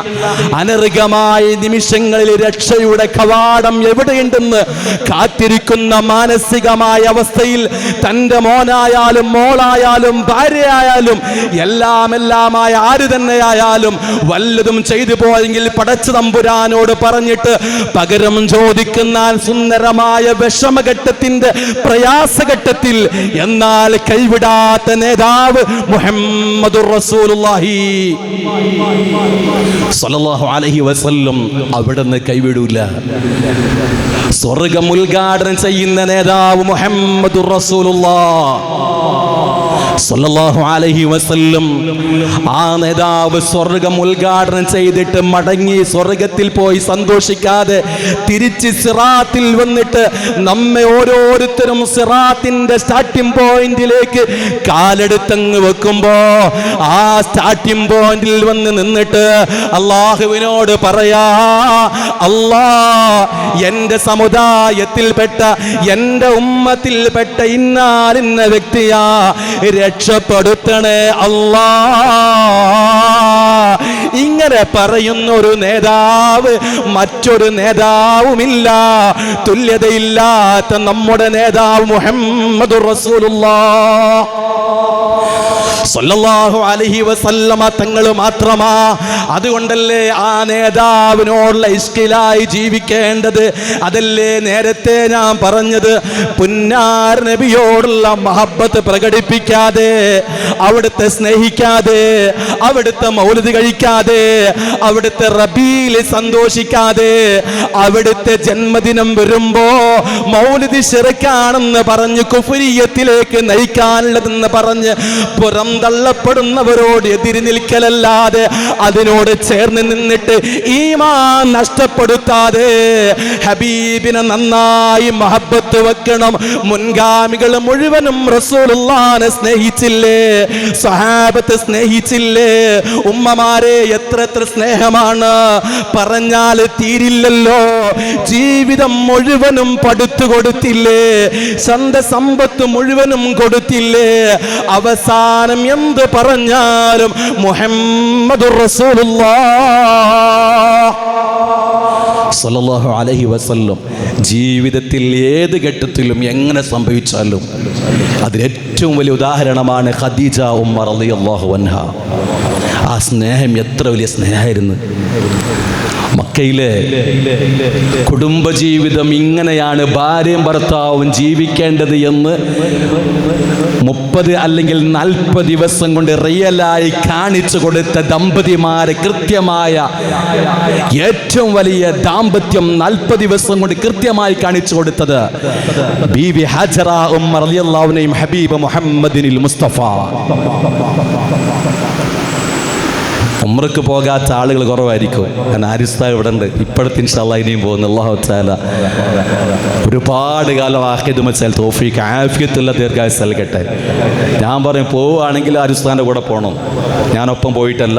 അനർഘമായ നിമിഷങ്ങളിൽ രക്ഷയുടെ കവാടം എവിടെയുണ്ടെന്ന് കാത്തിരിക്കുന്ന മാനസികമായ അവസ്ഥയിൽ തൻ്റെ മോനായാലും മോളായാലും ഭാര്യയായാലും എല്ലാമായ ആര് തന്നെയായാലും വല്ലതും ചെയ്തു പോയെങ്കിൽ പടച്ച തമ്പുരാനോട് പറഞ്ഞിട്ട് പകരം ചോദിക്കുന്ന സുന്ദരമായ വിഷമഘട്ടത്തിന്റെ പ്രയാസഘട്ടത്തിൽ എന്നാൽ കൈവിടാത്ത നേതാവ് മുഹമ്മദുർ റസൂലുള്ളാഹി സ്വല്ലല്ലാഹു അലൈഹി വസല്ലം അവിടുന്ന് കൈവിടൂല. സ്വർഗ്ഗം ഉദ്ഘാടനം ചെയ്യുന്ന നേതാവ് മുഹമ്മദുർ റസൂലുള്ളാഹി സ്വല്ലല്ലാഹു അലൈഹി വസല്ലം ആ നേതാവ് സ്വർഗ്ഗം ഉദ്ഘാടനം ചെയ്തിട്ട് മടങ്ങി സ്വർഗ്ഗത്തിൽ പോയി സന്തോഷിക്കാതെ തിരിച്ച് സിറാത്തിൽ വന്നിട്ട് നമ്മെ ഓരോരുത്തരും സിറാത്തിന്റെ സ്റ്റാർട്ടിംഗ് പോയിന്റിലേക്ക് കാലെടുത്തങ്ങ് വെക്കുമ്പോ ആ സ്റ്റാർട്ടിംഗ് പോയിന്റിൽ വന്ന് നിന്നിട്ട് അള്ളാഹുവിനോട് പറയാ, അല്ലാ, എൻ്റെ സമുദായത്തിൽപ്പെട്ട എൻ്റെ ഉമ്മത്തിൽപ്പെട്ട ഇന്നാലിന്ന വ്യക്തിയാ, രക്ഷപ്പെടുത്തണേ അല്ലാ. ഇങ്ങനെ പറയുന്ന ഒരു നേതാവ് മറ്റൊരു നേതാവുമില്ല. തുല്യതയില്ലാത്ത നമ്മുടെ നേതാവ് മുഹമ്മദുർ റസൂലുള്ളാഹി സ്വല്ലല്ലാഹു അലൈഹി വസല്ലമ തങ്ങൾ മാത്രമാ. അതുകൊണ്ടല്ലേ ആ നേതാവിനോടുള്ള ഇഷ്കിലായി ജീവിക്കേണ്ടത്. അതല്ലേ നേരത്തെ ഞാൻ പറഞ്ഞത്, പുന്നാർ നബിയോടുള്ള മഹബ്ബത്ത് പ്രകടിപ്പിക്കാതെ, അവിടുത്തെ സ്നേഹിക്കാതെ, അവിടുത്തെ മൗലിദ് കഴിക്കാതെ, അവിടുത്തെ റബീൽ സന്തോഷിക്കാതെ, അവിടുത്തെ ജന്മദിനം വരുമ്പോ മൗലിദ് ശിർക്കാണെന്ന് പറഞ്ഞ് കുഫ്രിയത്തിലേക്ക് നയിക്കാനുള്ളതെന്ന് പറഞ്ഞ് തള്ളപ്പെടുന്നവരോട് എതിര് നിൽക്കലല്ലാതെ അതിനോട് ചേർന്ന് നിന്നിട്ട് ഈമാൻ നഷ്ടപ്പെടുത്താതെ ഹബീബിനെ നന്നായി മഹബ്ബത്ത് വെക്കണം. മുൻഗാമികൾ മുഴുവനും റസൂലുള്ളാഹിനെ സ്നേഹിച്ചില്ലേ, സ്വഹാബത്തെ സ്നേഹിച്ചില്ലേ? ഉമ്മമാരെ എത്ര സ്നേഹമാണ് പറഞ്ഞാൽ തീരില്ലല്ലോ. ജീവിതം മുഴുവനും പടുത്തു കൊടുത്തില്ലേ, സ്വന്തം സമ്പത്ത് മുഴുവനും കൊടുത്തില്ലേ? അവസാനം എന്ത് പറഞ്ഞാലും മുഹമ്മദുർ റസൂലുള്ളാഹി സ്വല്ലല്ലാഹു അലൈഹി വസല്ലം ജീവിതത്തിൽ ഏത് ഘട്ടത്തിലും എങ്ങനെ സംഭവിച്ചാലും അതിന് ഏറ്റവും വലിയ ഉദാഹരണമാണ് ഖദീജ ഉമ്മ റളിയല്ലാഹു അൻഹ. ആ സ്നേഹം എത്ര വലിയ സ്നേഹമായിരുന്നു. മക്കയിലെ കുടുംബജീവിതം ഇങ്ങനെയാണ് ഭാര്യയും ഭർത്താവും ജീവിക്കേണ്ടത് എന്ന് 30 അല്ലെങ്കിൽ 40 ദിവസം കൊണ്ട് റിയലായി കാണിച്ചു കൊടുത്ത ദമ്പതിമാരെ കൃത്യമായ ഏറ്റവും വലിയ ദാമ്പത്യം 40 ദിവസം കൊണ്ട് കൃത്യമായി കാണിച്ചു കൊടുത്തത് ബീവി ഹജറ ഉമ്മ റളിയല്ലാഹു അൻഹയും ഹബീബ് മുഹമ്മദിനിൽ മുസ്തഫ. ഉംറക്ക് പോകാത്ത ആളുകൾ കുറവായിരിക്കും. കാരണം ആരിസ്താ ഇവിടെ ഉണ്ട്, ഇപ്പോഴത്തെ ഇൻഷാ അല്ലാഹ് ഇനിയും പോകുന്നു. അല്ലാഹു തആല ഒരുപാട് കാലം ആഖിദ് മസൽ തൗഫീഖ് ആഫിയത്തുള്ള ദീർഘായുസ്സ് നൽകട്ടെ. ഞാൻ പറയും പോവുകയാണെങ്കിൽ ആരിസ്താൻ്റെ കൂടെ പോകണം. ഞാനൊപ്പം പോയിട്ടല്ല,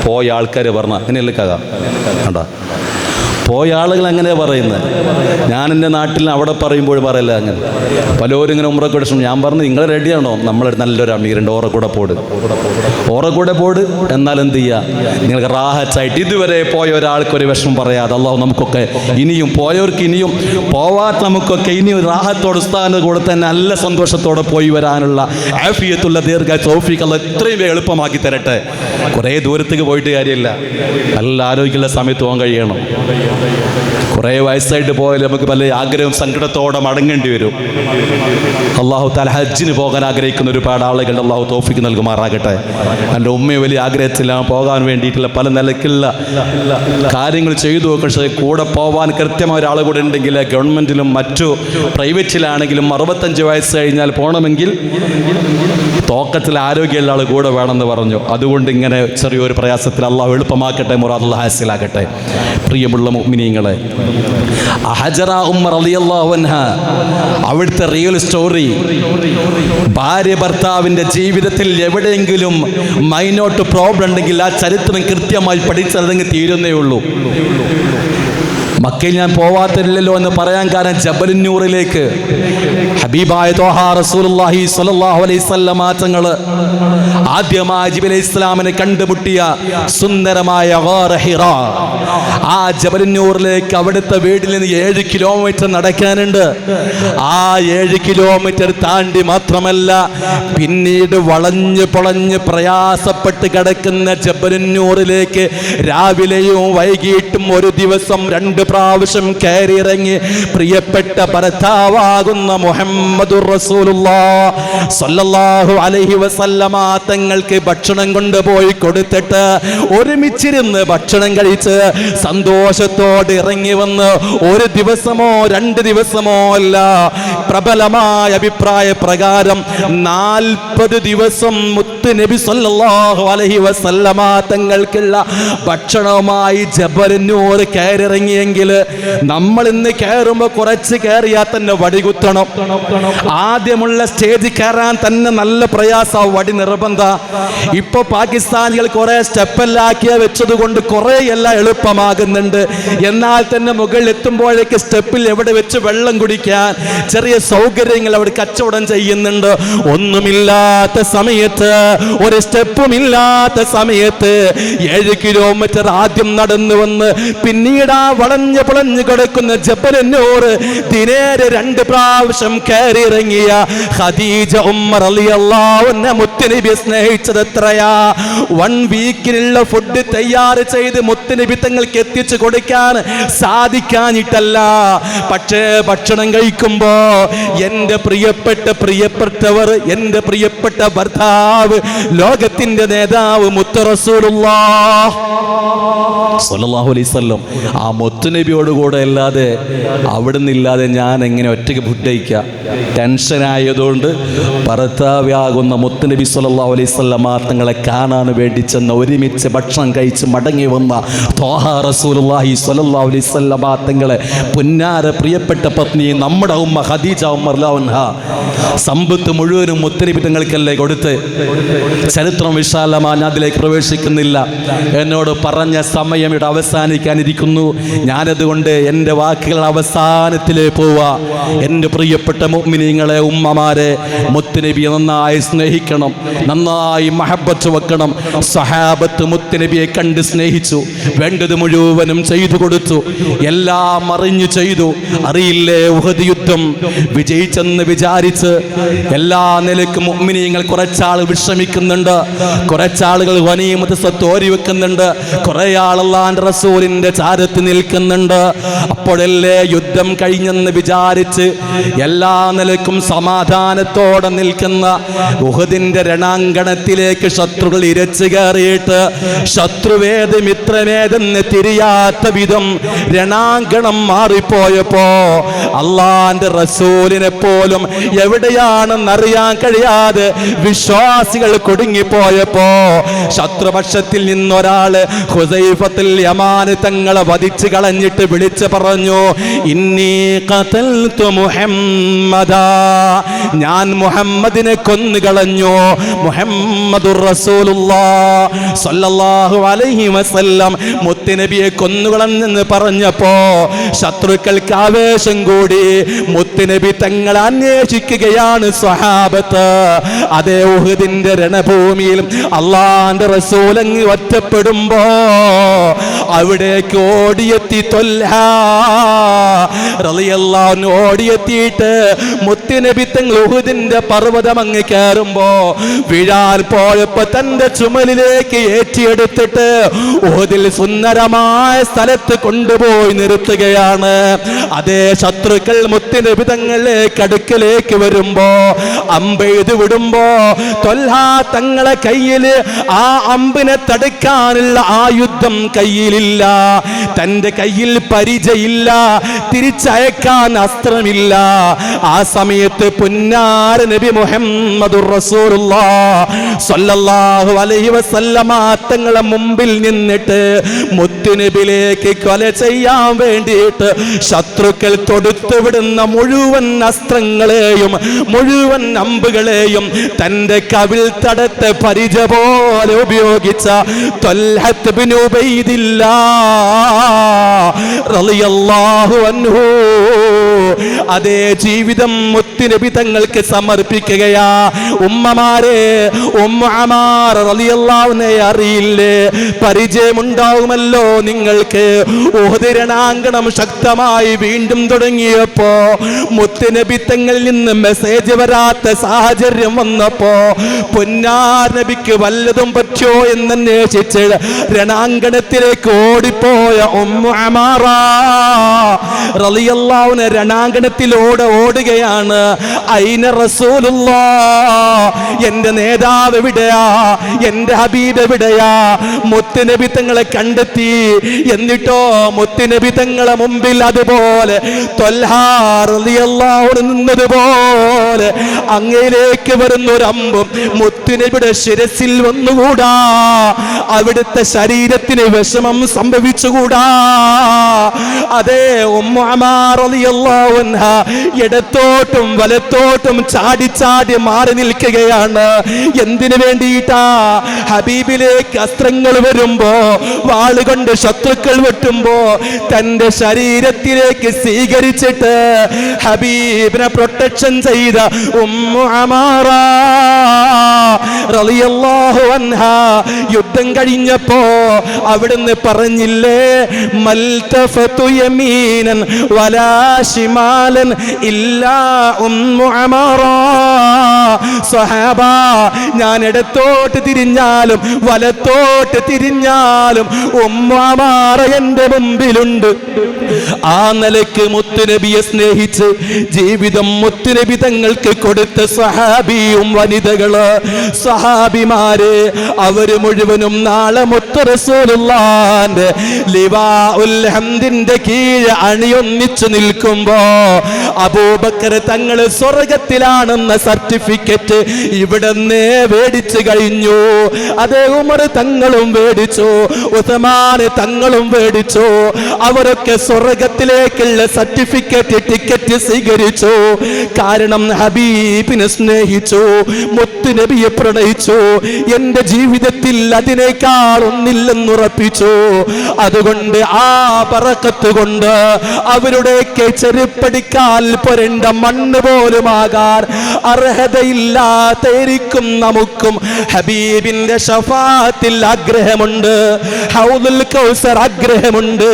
പോയ ആൾക്കാർ പറഞ്ഞ അങ്ങനെയല്ല കഥ കണ്ടാ. പോയ ആളുകൾ അങ്ങനെ പറയുന്നത്. ഞാൻ എൻ്റെ നാട്ടിൽ അവിടെ പറയുമ്പോൾ പറയല്ല അങ്ങനെ. പലരും ഇങ്ങനെ ഉംറക്ക് വിളിച്ചു. ഞാൻ പറഞ്ഞു നിങ്ങൾ റെഡിയാണോ? നമ്മൾ നല്ലൊരു അമീറുണ്ട്, ഓറക്കൂടെ പോട്. എന്നാൽ എന്ത് ചെയ്യുക, നിങ്ങൾക്ക് റാഹത്തായിട്ട് ഇതുവരെ പോയ ഒരാൾക്ക് ഒരു വിഷമം പറയാതെ അല്ലാഹു നമുക്കൊക്കെ ഇനിയും പോയവർക്ക് ഇനിയും പോവാത്ത നമുക്കൊക്കെ ഇനിയും റാഹത്തോട് ഉസ്താദിൻ്റെ കൂടെ തന്നെ നല്ല സന്തോഷത്തോടെ പോയി വരാനുള്ള ആഫിയത്തുള്ള ദീർഘ തൗഫീഖ് അല്ലാഹു എത്രയും വേഗം എളുപ്പമാക്കി തരട്ടെ. കുറേ ദൂരത്തേക്ക് പോയിട്ട് കാര്യമില്ല, നല്ല ആരോഗ്യമുള്ള സമയത്ത് പോകാൻ കഴിയണം. കുറേ വയസ്സായിട്ട് പോയാൽ നമുക്ക് പല ആഗ്രഹവും സങ്കടത്തോടെ മടങ്ങേണ്ടി വരും. അല്ലാഹു തആല ഹജ്ജിന് പോകാൻ ആഗ്രഹിക്കുന്ന ഒരുപാട് ആളുകൾ അല്ലാഹു തൗഫീഖ് നൽകുമാറാകട്ടെ. എൻ്റെ ഉമ്മയെ വലിയ ആഗ്രഹത്തിലാണ് പോകാൻ വേണ്ടിയിട്ടുള്ള പല നിലയ്ക്കുള്ള കാര്യങ്ങൾ ചെയ്തു നോക്കും. പക്ഷേ കൂടെ പോകാൻ കൃത്യമായ ഒരാൾ കൂടെ ഉണ്ടെങ്കിൽ ഗവൺമെൻറ്റിലും മറ്റു പ്രൈവറ്റിലാണെങ്കിലും 65 വയസ്സ് കഴിഞ്ഞാൽ പോകണമെങ്കിൽ തോക്കത്തിൽ ആരോഗ്യമുള്ള ആൾ കൂടെ വേണമെന്ന് പറഞ്ഞു. അതുകൊണ്ട് ഇങ്ങനെ ചെറിയൊരു പ്രയാസത്തിൽ അല്ലാഹു എളുപ്പമാക്കട്ടെ, മുറാദുള്ള ഹാസിലാക്കട്ടെ. പ്രിയമുള്ള മുഅ്മിനീങ്ങളെ, ഹജറ ഉമ്മ റളിയല്ലാഹു അൻഹ അവിടുത്തെ റിയൽ സ്റ്റോറി, ഭാര്യ ഭർത്താവിൻ്റെ ജീവിതത്തിൽ എവിടെയെങ്കിലും മൈനോട്ട് പ്രോബ്ലം ഉണ്ടെങ്കിൽ ആ ചരിത്രം കൃത്യമായി പഠിച്ചതെങ്കിൽ തീരുന്നേ ഉള്ളൂ. മക്കയിൽ ഞാൻ പോവാത്തില്ലല്ലോ എന്ന് പറയാൻ കാരണം ജബലുന്നൂറിലേക്ക് ഹബീബായ ത്വാഹ റസൂലുള്ളാഹി സ്വല്ലല്ലാഹു അലൈഹി വസല്ലം തങ്ങൾ ആദ്യമായി ജിബ്രീൽ ഇസ്ലാമിനെ കണ്ടുമുട്ടിയ സുന്ദരമായ ഗാർ ഹിറാ, ആ ജബലുന്നൂറിലേക്ക് അവിടുത്തെ വീട്ടിൽ നിന്ന് 7 കിലോമീറ്റർ നടക്കാനുണ്ട്. ആ 7 കിലോമീറ്റർ താണ്ടി മാത്രമല്ല, പിന്നീട് വളഞ്ഞ് പൊളഞ്ഞ് പ്രയാസപ്പെട്ട് കിടക്കുന്ന ജബലുന്നൂറിലേക്ക് രാവിലെയും വൈകിട്ടും ഒരു ദിവസം 2 പ്രാവശ്യം കയറിയിറങ്ങി പ്രിയപ്പെട്ട ഭർത്താവാകുന്ന മുഹമ്മദുർ റസൂലുള്ളാഹി സ്വല്ലല്ലാഹു അലൈഹി വസല്ലമ തങ്ങൾക്ക് ഭക്ഷണം കൊണ്ടുപോയി കൊടുത്തിട്ട് ഒരുമിച്ചിരുന്ന് ഭക്ഷണം കഴിച്ച് സന്തോഷത്തോടെ ഇറങ്ങി വന്ന് 1 ദിവസമോ 2 ദിവസമോ അല്ല, പ്രബലമായ അഭിപ്രായ പ്രകാരം 40 ദിവസം മുത്ത് നബി സല്ലല്ലാഹു അലൈഹി വസല്ലമ തങ്ങൾക്കുള്ള ഭക്ഷണവുമായി ജബലുന്നൂർ കയറിറങ്ങിയെങ്കിൽ നമ്മൾ ഇന്ന് കയറുമ്പോൾ കുറച്ച് കയറിയാൽ തന്നെ വടി കുത്തണം. ആദ്യമുള്ള സ്റ്റേജ് കയറാൻ തന്നെ നല്ല പ്രയാസം, വടി നിർബന്ധ. ഇപ്പൊ പാകിസ്ഥാനികൾ കുറെ സ്റ്റെപ്പെല്ലാക്കിയ വെച്ചത് കൊണ്ട് കുറെ എല്ലാം എളുപ്പമാകുന്നുണ്ട്. എന്നാൽ തന്നെ മുകളിൽ എത്തുമ്പോഴേക്ക് സ്റ്റെപ്പിൽ എവിടെ വെച്ച് വെള്ളം കുടിക്കാൻ ചെറിയ സൗകര്യങ്ങൾ അവിടെ കച്ചവടം ചെയ്യുന്നുണ്ട്. ഒന്നുമില്ലാത്ത സമയത്ത്, ഒരു സ്റ്റെപ്പും ഇല്ലാത്ത സമയത്ത് 7 കിലോമീറ്റർ ആദ്യം നടന്നു വന്ന് പിന്നീട് ആ വളഞ്ഞ് പൊളഞ്ഞു കിടക്കുന്ന ജബലുന്നൂർ ദിനേരെ 2 പ്രാവശ്യം കയറിയിറങ്ങിയ ഖദീജ ഉമ്മ റളിയല്ലാഹു അൻഹ മുത്തുനബി സ്നേഹിച്ചത് എത്രയാ. 1 വീക്കിനുള്ള ഫുഡ് തയ്യാർ ചെയ്ത് മുത്തുനബി തങ്ങൾക്ക് എത്തിച്ചു കൊടുക്കാൻ സാധിക്കാനിട്ടല്ല, പക്ഷേ ഭക്ഷണം കഴിക്കുമ്പോ എൻ്റെ പ്രിയപ്പെട്ടവർ, എൻ്റെ പ്രിയപ്പെട്ട ഭർത്താവ്, ലോകത്തിന്റെ നേതാവ് മുത്ത് റസൂലുള്ളാഹി സ്വല്ലല്ലാഹു അലൈഹി വസല്ലം, ആ മുത്തുനബിയോടുകൂടെ അല്ലാതെ അവിടുന്ന് ഇല്ലാതെ ഞാൻ എങ്ങനെ ഒറ്റയ്ക്ക് ഫുഡ് കഴിക്കാം? ടെൻഷനായതുകൊണ്ട് ഭർത്താവാകുന്ന മുത്തുനബി സ്വല്ലല്ലാഹു അലൈഹി വസല്ലം തങ്ങളെ കാണാൻ വേണ്ടി ചെന്ന് ഒരുമിച്ച് ഭക്ഷണം കഴിച്ച് മടങ്ങി വന്ന ത്വാഹ റസൂലുള്ളാഹി സ്വല്ലല്ലാഹു അലൈഹി വസല്ലം തങ്ങളെ പുന്നാര പ്രിയപ്പെട്ട പത്നി നമ്മുടെ ഉമ്മ ഖദീജ ഉമ്മ റളിയല്ലാഹു അൻഹാ സമ്പത്ത് മുഴുവനും മുത്തുനബി തങ്ങൾക്കല്ലേ കൊടുത്ത്. ചരിത്രം വിശാലമാണ്, ഞാൻ അതിലേക്ക് പ്രവേശിക്കുന്നില്ല. എന്നോട് പറഞ്ഞ സമയം ഇവിടെ അവസാനിക്കാനിരിക്കുന്നു. ഞാനതുകൊണ്ട് എൻ്റെ വാക്കുകൾ അവസാനത്തിലേക്ക് പോവാ. എൻ്റെ പ്രിയപ്പെട്ട മുഅ്മിനീങ്ങളെ, ഉമ്മമാരെ, മുത്തുനബിയെ നന്നായി സ്നേഹിക്കണം, നന്നായി മഹബ്ബത്ത് വെക്കണം. സഹാബത്ത് മുത്തുനബിയെ കണ്ട് സ്നേഹിച്ചു, വേണ്ടത് മുഴുവനും ചെയ്തു കൊടുത്തു, എല്ലാം അറിഞ്ഞു ചെയ്തു. അറിയില്ലേ, ഉഹദ് യുദ്ധം വിജയിച്ചെന്ന് വിചാരിച്ച് എല്ലാ നിലയ്ക്കും മുഅ്മിനീങ്ങൾ കുറച്ചാൾ വിശ്രമിക്കുന്നുണ്ട്, കുറച്ചാളുകൾ ഗനീമത്ത് സ്വത്ത് ഓരി വെക്കുന്നുണ്ട്, കുറെ ആൾ അല്ലാഹുവിന്റെ റസൂലിന്റെ ചാരത്ത് നിൽക്കുന്നുണ്ട്. അപ്പോഴല്ലേ യുദ്ധം കഴിഞ്ഞെന്ന് വിചാരിച്ച് എല്ലാ നിലയ്ക്കും സമാധാനത്തോടെ നിൽക്കുന്ന ഉഹദിന്റെ രണാങ്കണത്തിലേക്ക് ശത്രുക്കൾ ഇരച്ചു കയറിയിട്ട് ശത്രുവേദ മിത്രവേദെന്ന് തിരിയാത്ത വിധം രണാങ്കണം മാറിപ്പോയപ്പോ അള്ളാന്റെ റസൂലിനെ പോലും എവിടെയാണെന്നറിയാൻ കഴിയാതെ വിശ്വാസികൾ കുടുങ്ങിപ്പോയപ്പോ ശത്രുപക്ഷത്തിൽ നിന്നൊരാള് ഹുസൈഫത്തുൽ യമാന് തങ്ങളെ വധിച്ചു കളഞ്ഞിട്ട് വിളിച്ചു പറഞ്ഞു, ഇന്നി ഖതൽതു മുഹമ്മദാ, ഞാൻ മുഹമ്മദിനെ കൊന്നുകളഞ്ഞു. മുഹമ്മദുർ റസൂലുള്ളാഹ് സ്വല്ലല്ലാഹു അലൈഹി വസല്ലം മുത്തുനബിയെ കൊന്നുകളഞ്ഞെന്ന് പറഞ്ഞപ്പോ ശത്രുക്കൾക്ക് ആവേശം കൂടി. മുത്തുനബി തങ്ങളെ അന്വേഷിക്കുകയാണ് സ്വഹാബത്ത്. അതേ ഉഹദിന്റെ രണഭൂമിയിൽ അള്ളാന്റെ റസൂൽ അങ്ങ് ഒറ്റപ്പെടുമ്പോ അവിടേക്ക് ഓടിയെത്തി ത്വൽഹാ റളിയല്ലാഹു അൻഹു ഓടിയെത്തിയിട്ട് മുത്തുനബി തങ്ങൾ ഉഹദിന്റെ പർവ്വതം അങ്ങ് കയറുമ്പോ വീഴാൻ പോയപ്പോ തന്റെ ചുമലിലേക്ക് ഏറ്റിയെടുത്തിട്ട് ഉഹദിൽ സുന്ദരമായ സ്ഥലത്ത് കൊണ്ടുപോയി നിർത്തുകയാണ്. അതേ ശത്രുക്കൾ മുത്തുനബി തങ്ങളിലേക്ക് അടുക്കലേക്ക് വരുമ്പോ അമ്പെയ്ത് വിടുമ്പോ ത്വൽഹാ തങ്ങളെ കയ്യിൽ ആ അമ്പിനെ തടുക്കാനുള്ള ആയുധം കയ്യിലില്ല, തന്റെ കയ്യിൽ പരിചയില്ല, തിരിച്ചയക്കാൻ അസ്ത്രമില്ല. ആ സമയത്ത് പുന്നാര നബി മുഹമ്മദുർ റസൂലുള്ളാഹ് സ്വല്ലല്ലാഹു അലൈഹി വസല്ലമ തങ്ങളെ മുമ്പിൽ നിന്നിട്ട് മുത്തുനബിയിലേക്ക് കൊല ചെയ്യാൻ വേണ്ടിയിട്ട് ശത്രുക്കൾ തൊടുത്തുവിടുന്ന മുഴുവൻ അസ്ത്രങ്ങളെയും മുഴുവൻ അമ്പുകളെയും തന്റെ കവിൾ തടത്തെ പരിച പോലെ ഉപയോഗിച്ച ത്വൽഹത്ത് ഇബ്നു ഉബൈദില്ലാഹ് റളിയല്ലാഹു അൻഹു അതേ ജീവിതം മുത്തുനബി തങ്ങൾക്ക് സമർപ്പിക്കുകയാ. ഉമ്മമാരെ, ഉമ്മു അമാറ റളിയല്ലാഹു അൻഹയെ അറിയില്ലേ? പരിചയമുണ്ടാവുമല്ലോ നിങ്ങൾക്ക്. ഉഹദ് രണാങ്കണം ശക്തമായി വീണ്ടും തുടങ്ങിയപ്പോ മുത്തുനബി തങ്ങളിൽ നിന്ന് മെസ്സേജ് വരാത്ത സാഹചര്യം വന്നപ്പോ പൊന്നാർ നബിക്ക് വല്ലതും പറ്റോ എന്നന്വേഷിച്ച് രണാങ്കണത്തിലേക്ക് ഓടിപ്പോയ ഉമ്മു അമാറ റളിയല്ലാഹു അൻഹ രണാങ്കണത്തിലൂടെ ഓടുകയാണ്. ഐന റസൂലുള്ളാഹ്, എന്റെ നേതാവ് എവിടെയാ, എന്റെ ഹബീബ് എവിടെയാ? മുത്തുനബി തങ്ങളെ കണ്ടെത്തി. എന്നിട്ടോ മുത്തുനബി തങ്ങളെ മുമ്പിൽ അതുപോലെ ത്വൽഹാ റളിയല്ലാഹു അൻഹു നിന്നതുപോലെ അങ്ങയിലേക്ക് വരുന്നൊരു അമ്പും മുത്തുനബിയുടെ ശിരസിൽ വന്നുകൂടാ. അവിടുത്തെ ശരീരത്തിന് വിഷമം സംഭവിച്ചുകൂടാ. അതേ ഉമ്മു അമാറ റളിയല്ലാഹു അൻഹ ഇടത്തോട്ടും വലത്തോട്ടും ചാടി ചാടി മാറി നിൽക്കുകയാണ്. എന്തിനു വേണ്ടിയിട്ടാ? ഹബീബിലേക്ക് അസ്ത്രങ്ങൾ വരുമ്പോ, വാളുകൊണ്ട് ശത്രുക്കൾ വെട്ടുമ്പോ തന്റെ ശരീരത്തിലേക്ക് സ്വീകരിച്ചിട്ട് ഹബീബിനെ പ്രൊട്ടക്ഷൻ ചെയ്ത ഉമ്മു അമാറ റളിയല്ലാഹു അൻഹ യുദ്ധം കഴിഞ്ഞപ്പോ അവിടുന്ന് പറഞ്ഞില്ലേ, മൽതഫതു യമീനൻ വലാ ശിമാലൻ ഇല്ലാ ഉമ്മു അമാറ. സ്വഹാബ, ഞാൻ ഇടത്തോട്ട് തിരിഞ്ഞാലും വലത്തോട്ട് തിരിഞ്ഞാലും ഉമ്മു അമാറ എന്റെ മുമ്പിലുണ്ട്. ആ നിലയ്ക്ക് മുത്തുനബിയെ സ്നേഹിച്ച് ജീവിതം മുത്തുനബി തങ്ങൾക്ക് കൊടുത്ത സ്വഹാബിയും വനിതകള്, സ്വഹാബിമാര്, അവര് മുഴുവനും നാളെ മുത്ത് റസൂലുള്ളാഹിന്റെ ലിവാഉൽ ഹംദിന്റെ കീഴ് അണിയൊന്നിച്ചു നിൽക്കുമ്പോ അബൂബക്കർ തങ്ങള് സ്വർഗത്തിലാണെന്ന സർട്ടിഫിക്കറ്റ് ഇവിടുന്ന് മേടിച്ചു കഴിഞ്ഞു. അതേ ഉമർ തങ്ങളും മേടിച്ചു, ഉസ്മാന് തങ്ങളും മേടിച്ചു. അവരൊക്കെ സ്വർഗത്തിലേക്കുള്ള സർട്ടിഫിക്കറ്റ് ടിക്കറ്റ് സ്വീകരിച്ചു. കാരണം ഹബീബിനെ സ്നേഹിച്ചു, മുത്തുനബിയെ പ്രണയിച്ചു. എന്റെ ജീവിതത്തിൽ അതിനേക്കാൾ ഒന്നില്ലെന്നുറപ്പിച്ചു. അതുകൊണ്ട് ആ ബറക്കത്ത് കൊണ്ട് അവരുടെയൊക്കെ ചെരുപ്പടിക്കാൽ പൊരണ്ട മണ്ണ് പോലുമാകാൻ അർഹതയില്ലാത്തരിക്കും നമുക്കും ഹബീബിന്റെ ശഫാഅത്തിൽ ആഗ്രഹമുണ്ട്, ഹൗദുൽ കൗസർ ആഗ്രഹമുണ്ട്,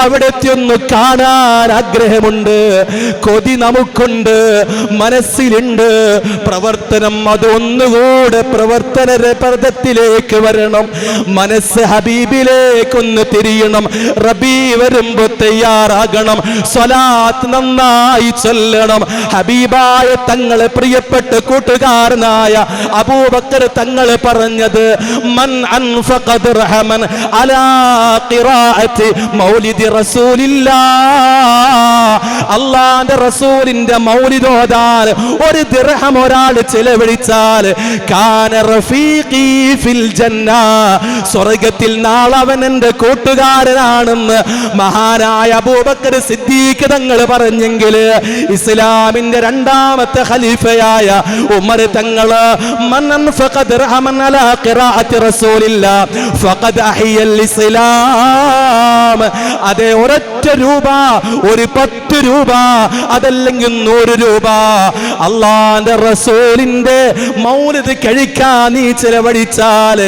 അവിടത്തെ ഒന്ന് കാണാൻ ആഗ്രഹമുണ്ട്, കൊതി നമുക്കുണ്ട്. മനസ്സിലുണ്ട്. പ്രവർത്തനം അതൊന്നുകൂടെ പ്രവർത്തന പദത്തിലേക്ക് വരണം. മനസ്സ് ഹബീബിലേക്കൊന്ന് തിരിയണം. റബീ വരുമ്പോ തയ്യാറാകണം. സ്വലാത്ത് നന്നായി ചൊല്ലണം. ഹബീബായ തങ്ങളെ പ്രിയപ്പെട്ട കൂട്ടുകാരനായ അബൂബക്കർ തങ്ങൾ പറഞ്ഞത്, മൻ അൻഫഖ ദിർഹമൻ അലാ ഖിറാഅത്തി മൗലിദി റസൂലില്ലാഹ്, അല്ലാഹുവിന്റെ റസൂലിന്റെ മൗലിദ് ഓതാൻ ഒരു ദിർഹം ഒരാൾ ചെലവഴിച്ചാൽ കാന റഫീഖി ഫിൽ ജന്ന, സ്വർഗ്ഗത്തിൽ നാളെ അവൻ എൻ്റെ കൂട്ടുകാരനാണെന്ന് മഹാനായ അബൂബക്കർ സിദ്ദീഖ് തങ്ങൾ പറഞ്ഞെങ്കിൽ ഇസ്ലാമിന്റെ രണ്ടാമത്തെ ഖലീഫയായ ഉമർ തങ്ങൾ മൻ അൻഫഖ ദിർഹമൻ അലാ ഖിറാഅത്തി റസൂലില്ലാഹ് ഫഖദ് അഹിയൽ ഇസ്ലാം, അതേ ഒരൊറ്റ രൂപ, ഒരു 10 രൂപ, അതല്ലെങ്കിൽ 100 രൂപ അള്ളാന്റെ റസൂലിന്റെ മൗലിദ് കഴിക്കാൻ നീ ചെലവഴിച്ചാൽ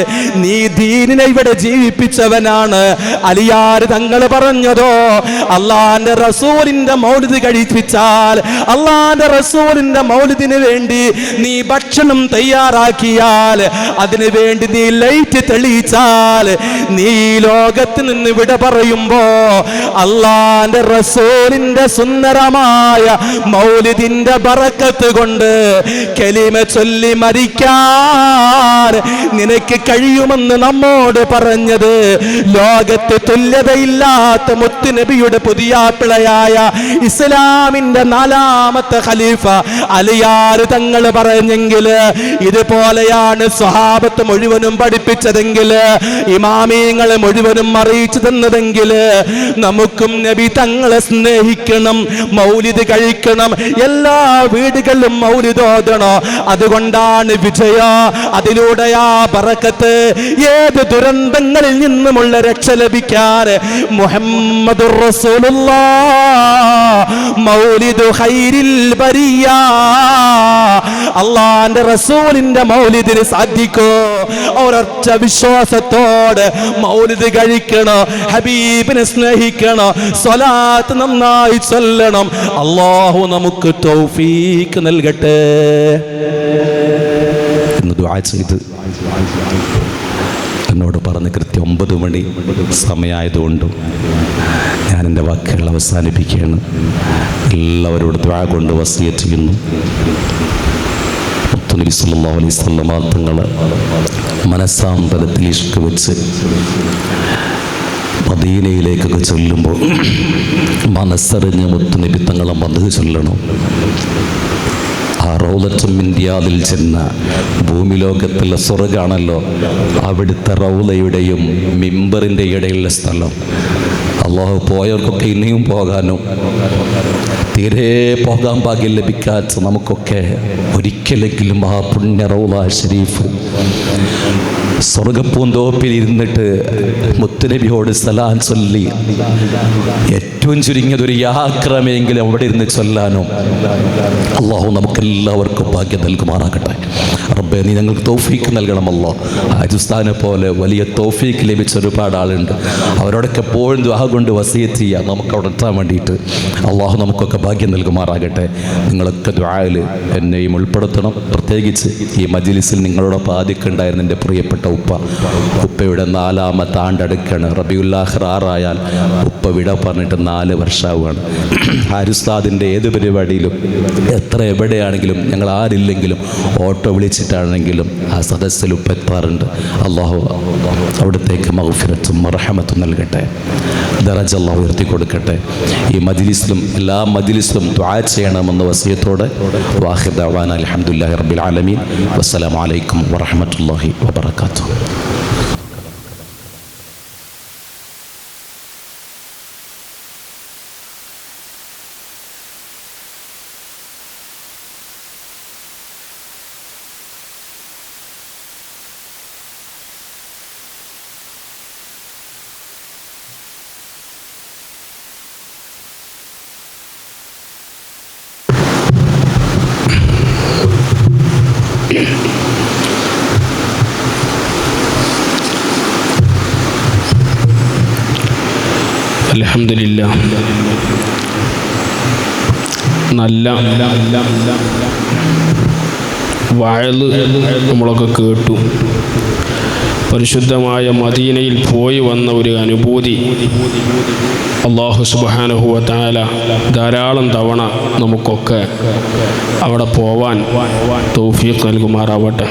നീ ദീനിനെ ഇവിടെ ജീവിപ്പിച്ചവനാണ്. അലിയാർ തങ്ങൾ പറഞ്ഞതോ, അള്ളാന്റെ റസൂലിന്റെ മൗലിദ് കഴിപ്പിച്ചാൽ, അള്ളാന്റെ റസൂലിന്റെ മൗലിദിന് വേണ്ടി നീ ഭക്ഷണം തയ്യാറാക്കിയാൽ, അതിനു വേണ്ടി നീ ലൈറ്റ് തെളിയിച്ചാൽ, നീ ലോകത്ത് നിന്ന് വിട പറയുമ്പോ അള്ളാന്റെ റസൂലിന്റെ സുന്ദരമായ മൗലിദിന്റെ ബറക്കത്ത് കൊണ്ട് കലിമ ചൊല്ലി മരിക്കാൻ നിനക്ക് കഴിയുമെന്ന് നമ്മോട് പറഞ്ഞത് ലോകത്ത് തുല്യതയില്ലാത്ത മുത്തുനബിയുടെ പുതിയാപ്പിളയായ ഇസ്ലാമിന്റെ 4ാമത്തെ ഖലീഫ അലിയാർ തങ്ങൾ പറഞ്ഞെങ്കിൽ, ഇതുപോലെയാണ് സ്വഹാബത്ത് മുഴുവനും പഠിപ്പിച്ചതെങ്കിൽ, ഇമാമിയങ്ങളെ മുഴുവനും അറിയിച്ചു തന്നതെങ്കിൽ, നമുക്കും നബി തങ്ങളെ സ്നേഹിക്കണം, മൗലിദ് കഴിക്കണം, എല്ലാ വീടുകളിലും മൗലിദ് ഓതണം. അതുകൊണ്ടാണ് വിജയ, അതിലൂടെയാ ബറക്കത്ത്. ഏത് ദുരന്തങ്ങളിൽ നിന്നുമുള്ള രക്ഷ ലഭിക്കാൻ മുഹമ്മദുർ റസൂലുള്ളാഹ് മൗലിദു ഖൈരിൽ ബരിയ, അള്ളാന്റെ റസൂലിന്റെ മൗലിദിന് സാധിക്കോ? ഒരൊറ്റ വിശ്വാസത്തോടെ മൗലിദ് കഴിക്കണം, ഹബീബിനെ സ്നേഹിക്കണം, സ്വലാത്ത് നന്നായി ചൊല്ലണം. അല്ലാഹു നമുക്ക് തൗഫീഖ് നൽകട്ടെ എന്ന് ദുആ ചെയ്ത് എന്നോട് പറഞ്ഞ് കൃത്യം 9 മണി സമയമായതുകൊണ്ടും ഞാൻ എൻ്റെ വാക്കുകൾ അവസാനിപ്പിക്കുകയാണ്. എല്ലാവരോടും ദുആ കൊണ്ട് വസിയത്ത് ചെയ്യുന്നു. നബി സല്ലല്ലാഹു അലൈഹി വസല്ലം തങ്ങൾ മനസ്സാന്തരത്തിൽ ഇഷ്ക് വെച്ച് മദീനയിലേക്കൊക്കെ ചൊല്ലുമ്പോൾ മനസ്സറിഞ്ഞ് മുത്തുനബി തങ്ങളെ മദ്ഹ് ചൊല്ലണം. ആ റൗളത്തും ഇന്ത്യാദിൽ ചെന്ന ഭൂമി ലോകത്തുള്ള സ്വർഗ്ഗാണല്ലോ അവിടുത്തെ റൗളയുടെയും മിമ്പറിൻ്റെ ഇടയിലുള്ള സ്ഥലം. അള്ളാഹു പോയവർക്കൊക്കെ ഇനിയും പോകാനും തീരെ പോകാൻ ഭാഗ്യം ലഭിക്കാത്ത നമുക്കൊക്കെ ഒരിക്കലെങ്കിലും ആ പുണ്യ റൗള ഷരീഫ് സ്വർഗപ്പൂന്തോപ്പിൽ ഇരുന്നിട്ട് മുത്തുനബിയോട് സലാം ചൊല്ലി ഏറ്റവും ചുരുങ്ങിയതൊരു യാക്രമെങ്കിലും അവിടെ ഇരുന്ന് ചൊല്ലാനോ അള്ളാഹു നമുക്കെല്ലാവർക്കും ഭാഗ്യം നൽകുമാറാകട്ടെ. റബ്ബേ, നീ ഞങ്ങൾക്ക് തൗഫീക്ക് നൽകണമല്ലോ. രാജസ്ഥാനെ പോലെ വലിയ തൗഫീക്ക് ലഭിച്ച ഒരുപാട് ആളുണ്ട്. അവരോടൊക്കെ എപ്പോഴും ദുആ കൊണ്ട് വസിയത്ത് ചെയ്യാം നമുക്ക് അവിടെ എത്താൻ വേണ്ടിയിട്ട്. അള്ളാഹു നമുക്കൊക്കെ ഭാഗ്യം നൽകുമാറാകട്ടെ. നിങ്ങളൊക്കെ ദുആയിൽ എന്നെയും ഉൾപ്പെടുത്തണം. പ്രത്യേകിച്ച് ഈ മജ്ലിസിൽ നിങ്ങളോടൊപ്പം ആദ്യമൊക്കെയുണ്ടായിരുന്ന എൻ്റെ പ്രിയപ്പെട്ട ഉപ്പയുടെ 4ാമത്തെ ആണ്ടടുക്കാണ്. റബീഉൽ ആഖിർ 6 ആയാൽ ഉപ്പ വിട പറഞ്ഞിട്ട് 4 വർഷമാവുകയാണ്. ഹാരിസ്താദിൻ്റെ ഏത് പരിപാടിയിലും എവിടെയാണെങ്കിലും ഞങ്ങൾ ആരില്ലെങ്കിലും ഓട്ടോ വിളിച്ചിട്ടാണെങ്കിലും ആ സദസ്സിൽ ഉപ്പ എത്താറുണ്ട്. അള്ളാഹു അവിടത്തേക്ക് മഗ്ഫിറത്തും മർഹമത്തും നൽകട്ടെ. ദറജ അള്ളാഹു ഉയർത്തി കൊടുക്കട്ടെ. ഈ മജ്ലിസിലും എല്ലാ മജ്ലിസിലും ദുആ ചെയ്യണമെന്ന വസിയത്തോടെ വാഖിർ ദഅവാന അൽഹംദുലില്ലാഹി റബ്ബിൽ ആലമീൻ. വസ്സലാമു അലൈക്കും വറഹ്മത്തുള്ളാഹി വബറകാതുഹു. അൽഹംദുലില്ലാഹ് നല്ല വഅള് നമ്മളൊക്കെ കേട്ടു. പരിശുദ്ധമായ മദീനയിൽ പോയി വന്ന ഒരു അനുഭൂതി അല്ലാഹു സുബ്ഹാനഹു വ തആല ധാരാളം തവണ നമുക്കൊക്കെ അവിടെ പോവാൻ തൗഫീഖ് നൽകുമാറാവട്ടെ.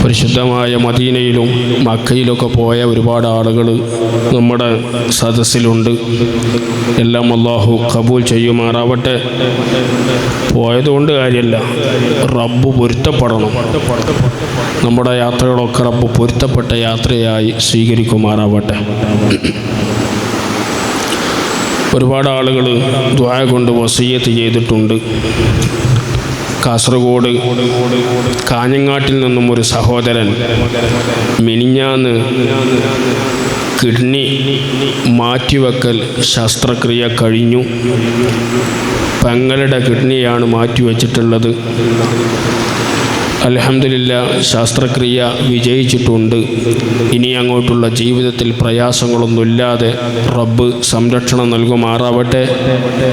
പരിശുദ്ധമായ മദീനയിലും മക്കയിലൊക്കെ പോയ ഒരുപാട് ആളുകൾ നമ്മുടെ സദസ്സിലുണ്ട്. എല്ലാം അല്ലാഹു ഖബൂൽ ചെയ്യുമാറാവട്ടെ. പോയതുകൊണ്ട് കാര്യമല്ല, റബ്ബ് പൊരുത്തപ്പെടണം. നമ്മുടെ യാത്രകളൊക്കെ റബ്ബ് പൊരുത്തപ്പെട്ട യാത്രയായി സ്വീകരിക്കുമാറാവട്ടെ. ഒരുപാട് ആളുകൾ ദുആ കൊണ്ട് വസിയ്യത്ത് ചെയ്തിട്ടുണ്ട്. കാസർഗോഡ് കാഞ്ഞങ്ങാട്ടിൽ നിന്നും ഒരു സഹോദരൻ മിനിഞ്ഞാന്ന് കിഡ്നി മാറ്റിവെക്കൽ ശസ്ത്രക്രിയ കഴിഞ്ഞു. പെങ്ങളുടെ കിഡ്നിയാണ് മാറ്റിവെച്ചിട്ടുള്ളത്. അൽഹംദുലില്ലാഹ് ശസ്ത്രക്രിയ വിജയിച്ചിട്ടുണ്ട്. ഇനി അങ്ങോട്ടുള്ള ജീവിതത്തിൽ പ്രയാസങ്ങളൊന്നുമില്ലാതെ റബ്ബ് സംരക്ഷണം നൽകുമാറാവട്ടെ.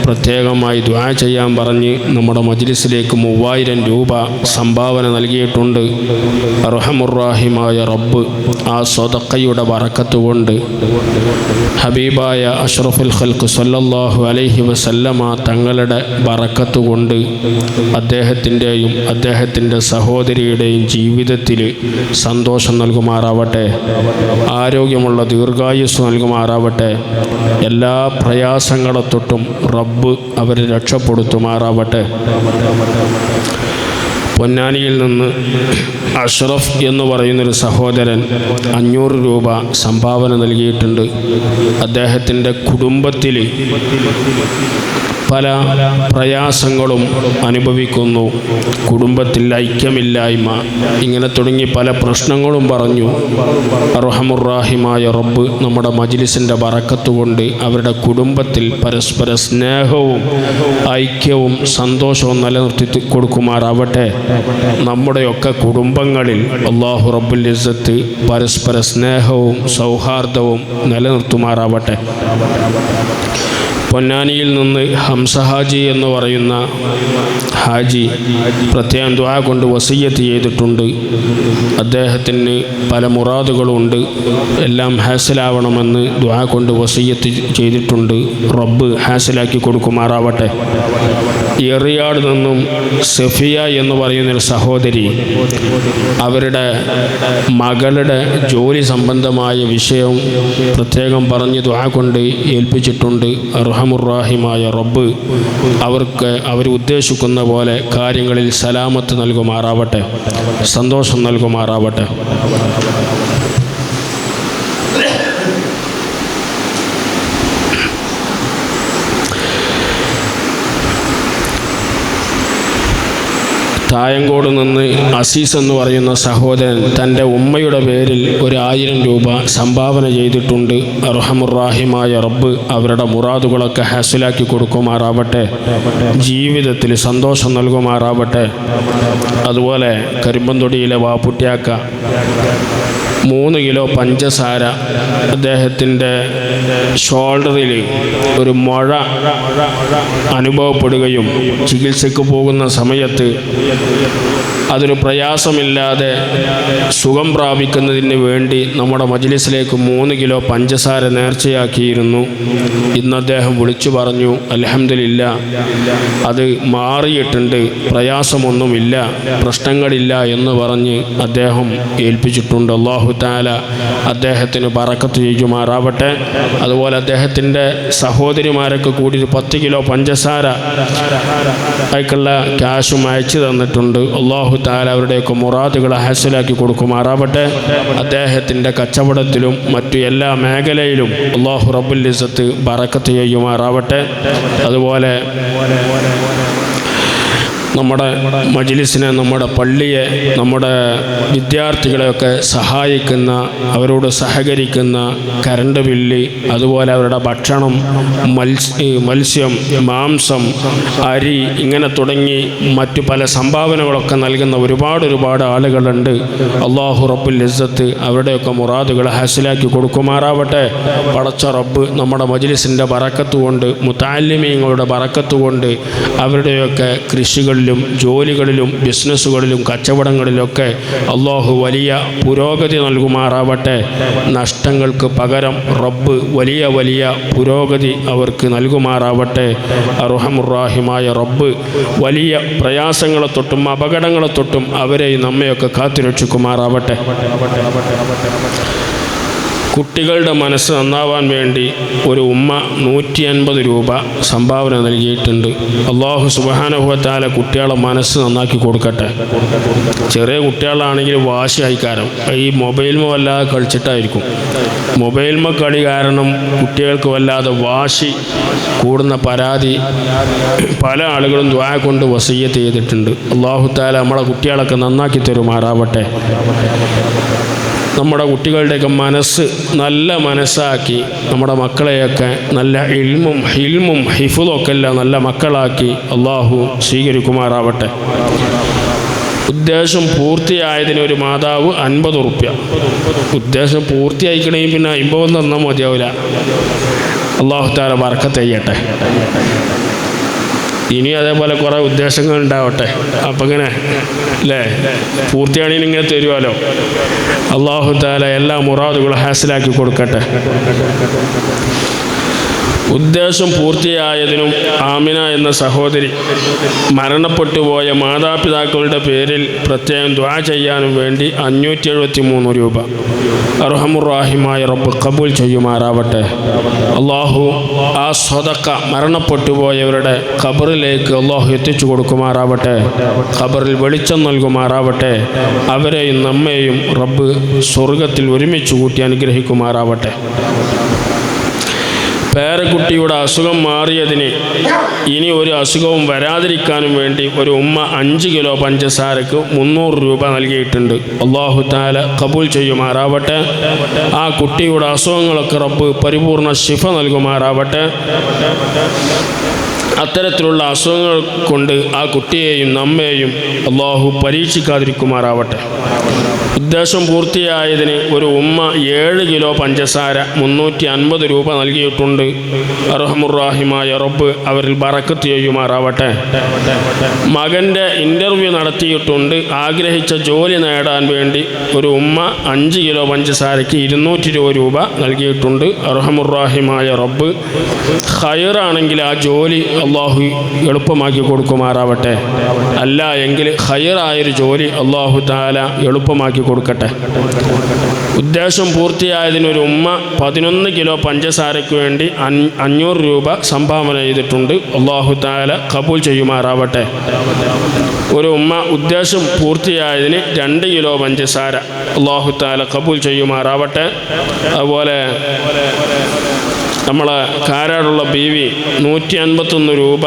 പ്രത്യേകമായി ദുആ ചെയ്യാൻ പറഞ്ഞ് നമ്മുടെ മജ്ലിസിലേക്ക് 3000 രൂപ സംഭാവന നൽകിയിട്ടുണ്ട്. അർഹമുർറാഹിമായ റബ്ബ് ആ സ്വതക്കയുടെ ബറക്കത്ത് കൊണ്ട് ഹബീബായ അഷ്റഫുൽ ഖൽഖ് സല്ലല്ലാഹു അലൈഹി വസല്ലമ തങ്ങളുടെ ബറക്കത്ത് കൊണ്ട് അദ്ദേഹത്തിൻ്റെയും അദ്ദേഹത്തിൻ്റെ സഹോദരിയുടെയും ജീവിതത്തിൽ സന്തോഷം നൽകുമാറാവട്ടെ. ആരോഗ്യമുള്ള ദീർഘായുസ് നൽകുമാറാവട്ടെ. എല്ലാ പ്രയാസങ്ങളെ തൊട്ടും റബ്ബ് അവരെ രക്ഷപ്പെടുത്തുമാറാവട്ടെ. പൊന്നാനിയിൽ നിന്ന് അഷ്റഫ് എന്ന് പറയുന്നൊരു സഹോദരൻ 500 രൂപ സംഭാവന നൽകിയിട്ടുണ്ട്. അദ്ദേഹത്തിൻ്റെ കുടുംബത്തിൽ പല പ്രയാസങ്ങളും അനുഭവിക്കുന്നു. കുടുംബത്തിൽ ഐക്യമില്ലായ്മ, ഇങ്ങനെ തുടങ്ങി പല പ്രശ്നങ്ങളും പറഞ്ഞു. അർഹമുർറാഹിമായ റബ്ബ് നമ്മുടെ മജ്ലിസിൻ്റെ ബറക്കത്ത് കൊണ്ട് അവരുടെ കുടുംബത്തിൽ പരസ്പര സ്നേഹവും ഐക്യവും സന്തോഷവും നിലനിർത്തി കൊടുക്കുമാറാവട്ടെ. നമ്മുടെയൊക്കെ കുടുംബങ്ങളിൽ അല്ലാഹു റബ്ബുൽ ഇസ്സത്ത് പരസ്പര സ്നേഹവും സൗഹാർദ്ദവും നിലനിർത്തുമാറാവട്ടെ. പൊന്നാനിയിൽ നിന്ന് ഹംസ ഹാജി എന്ന് പറയുന്ന ഹാജി പ്രത്യേകം ദുആ കൊണ്ട് വസിയ്യത്ത് ചെയ്തിട്ടുണ്ട്. അദ്ദേഹത്തിന് പല മുറാദുകളുണ്ട്, എല്ലാം ഹാസിലാവണമെന്ന് ദുആ കൊണ്ട് വസിയ്യത്ത് ചെയ്തിട്ടുണ്ട്. റബ്ബ് ഹാസിലാക്കി കൊടുക്കുമാറാവട്ടെ. എറിയാട് നിന്നും സഫിയ എന്ന് പറയുന്നൊരു സഹോദരി അവരുടെ മകളുടെ ജോലി സംബന്ധമായ വിഷയം പ്രത്യേകം പറഞ്ഞ് ദുആ കൊണ്ട് ഏൽപ്പിച്ചിട്ടുണ്ട്. അർഹമുർറാഹിമായ റബ്ബ് അവർക്ക് അവർ ഉദ്ദേശിക്കുന്ന പോലെ കാര്യങ്ങളിൽ സലാമത്ത് നൽകുമാറാവട്ടെ, സന്തോഷം നൽകുമാറാവട്ടെ. തായങ്കോട് നിന്ന് അസീസ് എന്ന് പറയുന്ന സഹോദരൻ തൻ്റെ ഉമ്മയുടെ പേരിൽ 1000 രൂപ സംഭാവന ചെയ്തിട്ടുണ്ട്. അർഹമുർറാഹിമായ റബ്ബ് അവരുടെ മുറാദുകളൊക്കെ ഹാസിലാക്കി കൊടുക്കുമാറാവട്ടെ, ജീവിതത്തിൽ സന്തോഷം നൽകുമാറാവട്ടെ. അതുപോലെ കരിമ്പന്തൊടിയിലെ വാപ്പുട്ടിയാക്ക 3 കിലോ പഞ്ചസാര അദ്ദേഹത്തിൻ്റെ ഷോൾഡറിൽ ഒരു മുഴ അനുഭവപ്പെടുകയും ചികിത്സയ്ക്ക് പോകുന്ന സമയത്ത് അതൊരു പ്രയാസമില്ലാതെ സുഖം പ്രാപിക്കുന്നതിന് വേണ്ടി നമ്മുടെ മജ്ലിസിലേക്ക് 3 കിലോ പഞ്ചസാര നേർച്ചയാക്കിയിരുന്നു. ഇന്ന് അദ്ദേഹം വിളിച്ചു പറഞ്ഞു, അൽഹംദുലില്ലാഹ് അത് മാറിയിട്ടുണ്ട്, പ്രയാസമൊന്നുമില്ല, പ്രശ്നങ്ങളില്ല എന്ന് പറഞ്ഞ് അദ്ദേഹം ഏൽപ്പിച്ചിട്ടുണ്ട്. അല്ലാഹു തആല അദ്ദേഹത്തിന് ബറക്കത്ത് ചെയ്യുമാറാവട്ടെ. അതുപോലെ അദ്ദേഹത്തിൻ്റെ സഹോദരിമാരൊക്കെ കൂടി 10 കിലോ പഞ്ചസാര അയക്കുള്ള ക്യാഷും അയച്ചു തന്നിട്ടുണ്ട്. അല്ലാഹു തആല അവരുടെയൊക്കെ മുറാദുകളെ ഹാസിലാക്കി കൊടുക്കുമാറാവട്ടെ. അദ്ദേഹത്തിൻ്റെ കച്ചവടത്തിലും മറ്റു എല്ലാ മേഖലയിലും അല്ലാഹു റബ്ബുൽ ഇസ്സത്ത് ബറക്കത്ത് ചെയ്യുമാറാവട്ടെ. അതുപോലെ നമ്മുടെ മജ്ലിസിനെ, നമ്മുടെ പള്ളിയെ, നമ്മുടെ വിദ്യാർത്ഥികളെയൊക്കെ സഹായിക്കുന്ന, അവരോട് സഹകരിക്കുന്ന, കറണ്ട് ബില്ല്, അതുപോലെ അവരുടെ ഭക്ഷണം, മത്സ്യം, മാംസം, അരി, ഇങ്ങനെ തുടങ്ങി മറ്റു പല സംഭാവനകളൊക്കെ നൽകുന്ന ഒരുപാട് ആളുകളുണ്ട്. അല്ലാഹു റബ്ബുൽ ഇസ്സത്ത് അവരുടെയൊക്കെ മുറാദുകൾ ഹാസിലാക്കി കൊടുക്കുമാറാവട്ടെ. പടച്ച റബ്ബ് നമ്മുടെ മജ്ലിസിൻ്റെ ബറക്കത്ത് കൊണ്ട്, മുതഅല്ലിമീങ്ങളുടെ ബറക്കത്ത് കൊണ്ട് അവരുടെയൊക്കെ കൃഷികളിലും ജോലികളിലും ബിസിനസ്സുകളിലും കച്ചവടങ്ങളിലൊക്കെ അല്ലാഹു വലിയ പുരോഗതി നൽകുമാറാവട്ടെ. നഷ്ടങ്ങൾക്ക് പകരം റബ്ബ് വലിയ പുരോഗതി അവർക്ക് നൽകുമാറാവട്ടെ. അർഹമുർറാഹിമായ റബ്ബ് വലിയ പ്രയാസങ്ങളെ തൊട്ടും അപകടങ്ങളെ തൊട്ടും അവരെയും നമ്മയൊക്കെ കാത്തുരക്ഷിക്കുമാറാവട്ടെ. കുട്ടികളുടെ മനസ്സ് നന്നാവാൻ വേണ്ടി ഒരു ഉമ്മ 150 രൂപ സംഭാവന നൽകിയിട്ടുണ്ട്. അല്ലാഹു സുബ്ഹാനഹു വ തആല കുട്ടികളെ മനസ്സ് നന്നാക്കി കൊടുക്കട്ടെ. ചെറിയ കുട്ടികളാണെങ്കിൽ വാശി അയക്കാരം ഈ മൊബൈൽമ വല്ലാതെ കളിച്ചിട്ടായിരിക്കും. മൊബൈൽമ കളി കാരണം കുട്ടികൾക്ക് വല്ലാതെ വാശി കൂടുന്ന പരാതി പല ആളുകളും ദുആ കൊണ്ട് വസിയ്യത്ത് ചെയ്തിട്ടുണ്ട്. അല്ലാഹു തആല നമ്മളെ കുട്ടികളൊക്കെ നന്നാക്കി തരുമാറാവട്ടെ. നമ്മുടെ കുട്ടികളുടെയൊക്കെ മനസ്സ് നല്ല മനസ്സാക്കി നമ്മുടെ മക്കളെയൊക്കെ നല്ല ഇൽമും ഹിഫ്ളുമൊക്കെ എല്ലാം നല്ല മക്കളാക്കി അല്ലാഹു സ്വീകരിക്കുമാറാവട്ടെ. ഉദ്ദേശം പൂർത്തിയായതിന് ഒരു മാതാവ് 50 റുപ്യ. ഉദ്ദേശം പൂർത്തിയായിക്കണമെങ്കിൽ പിന്നെ 50 തന്നാൽ മതിയാവില്ല. അല്ലാഹു തആല ബർക്കത്ത് ചെയ്യട്ടെ. ഇനി അതേപോലെ കുറേ ഉദ്ദേശങ്ങൾ ഉണ്ടാവട്ടെ. അപ്പം ഇങ്ങനെ അല്ലേ, പൂർത്തിയാണെങ്കിൽ ഇങ്ങനെ തരുമല്ലോ. അല്ലാഹു തആല എല്ലാ മുറാദുകളും ഹാസിലാക്കി കൊടുക്കട്ടെ. ഉദ്ദേശം പൂർത്തിയായതിനും ആമിന എന്ന സഹോദരി മരണപ്പെട്ടുപോയ മാതാപിതാക്കളുടെ പേരിൽ പ്രത്യേകം ദുആ ചെയ്യാനും വേണ്ടി 573 രൂപ അർഹമുർറാഹിമായ റബ്ബ് കബൂൽ ചെയ്യുമാറാവട്ടെ. അല്ലാഹു ആ സ്വതക്ക മരണപ്പെട്ടുപോയവരുടെ ഖബറിലേക്ക് അല്ലാഹു എത്തിച്ചു കൊടുക്കുമാറാവട്ടെ. ഖബറിൽ വെളിച്ചം നൽകുമാറാവട്ടെ. അവരെയും നമ്മെയും റബ്ബ് സ്വർഗത്തിൽ ഒരുമിച്ച് കൂട്ടി അനുഗ്രഹിക്കുമാറാവട്ടെ. പേരക്കുട്ടിയുടെ അസുഖം മാറിയതിന് ഇനി ഒരു അസുഖവും വരാതിരിക്കാനും വേണ്ടി ഒരു ഉമ്മ 5 കിലോ പഞ്ചസാരക്ക് 300 രൂപ നൽകിയിട്ടുണ്ട്. അല്ലാഹു തആല കബൂൽ ചെയ്യുമാറാവട്ടെ. ആ കുട്ടിയുടെ അസുഖങ്ങളൊക്കെ റബ്ബ് പരിപൂർണ ശിഫ നൽകുമാറാവട്ടെ. അത്തരത്തിലുള്ള അസുഖങ്ങൾ കൊണ്ട് ആ കുട്ടിയെയും നമ്മെയും അല്ലാഹു പരീക്ഷിക്കാതിരിക്കുമാറാവട്ടെ. ഉദ്ദേശം പൂർത്തിയായതിന് ഒരു ഉമ്മ 7 കിലോ പഞ്ചസാര 350 രൂപ നൽകിയിട്ടുണ്ട്. അർഹമുർറാഹിമായ റബ്ബ് അവരിൽ ബറക്കത്ത് ചെയ്യുമാറാവട്ടെ. മകൻ്റെ ഇൻ്റർവ്യൂ നടത്തിയിട്ടുണ്ട്. ആഗ്രഹിച്ച ജോലി നേടാൻ വേണ്ടി ഒരു ഉമ്മ 5 കിലോ പഞ്ചസാരയ്ക്ക് 220 രൂപ നൽകിയിട്ടുണ്ട്. അർഹമുർറാഹിമായ റബ്ബ് ഖൈറാണെങ്കിൽ ആ ജോലി അല്ലാഹു എളുപ്പമാക്കി കൊടുക്കുമാറാവട്ടെ. അല്ല എങ്കിൽ ഖൈറായൊരു ജോലി അല്ലാഹു തആല എളുപ്പമാക്കി കൊടുക്കട്ടെ. ഉദ്ദേശം പൂർത്തിയായതിനൊരു ഉമ്മ 11 കിലോ പഞ്ചസാരയ്ക്ക് വേണ്ടി 500 രൂപ സംഭാവന ചെയ്തിട്ടുണ്ട്. അല്ലാഹു തആല കബൂൽ ചെയ്യുമാറാവട്ടെ. ഒരു ഉമ്മ ഉദ്ദേശം പൂർത്തിയായതിന് 2 കിലോ പഞ്ചസാര അല്ലാഹു തആല കബൂൽ ചെയ്യുമാറാവട്ടെ. അതുപോലെ നമ്മളെ കാരാടുള്ള ബീവി 151 രൂപ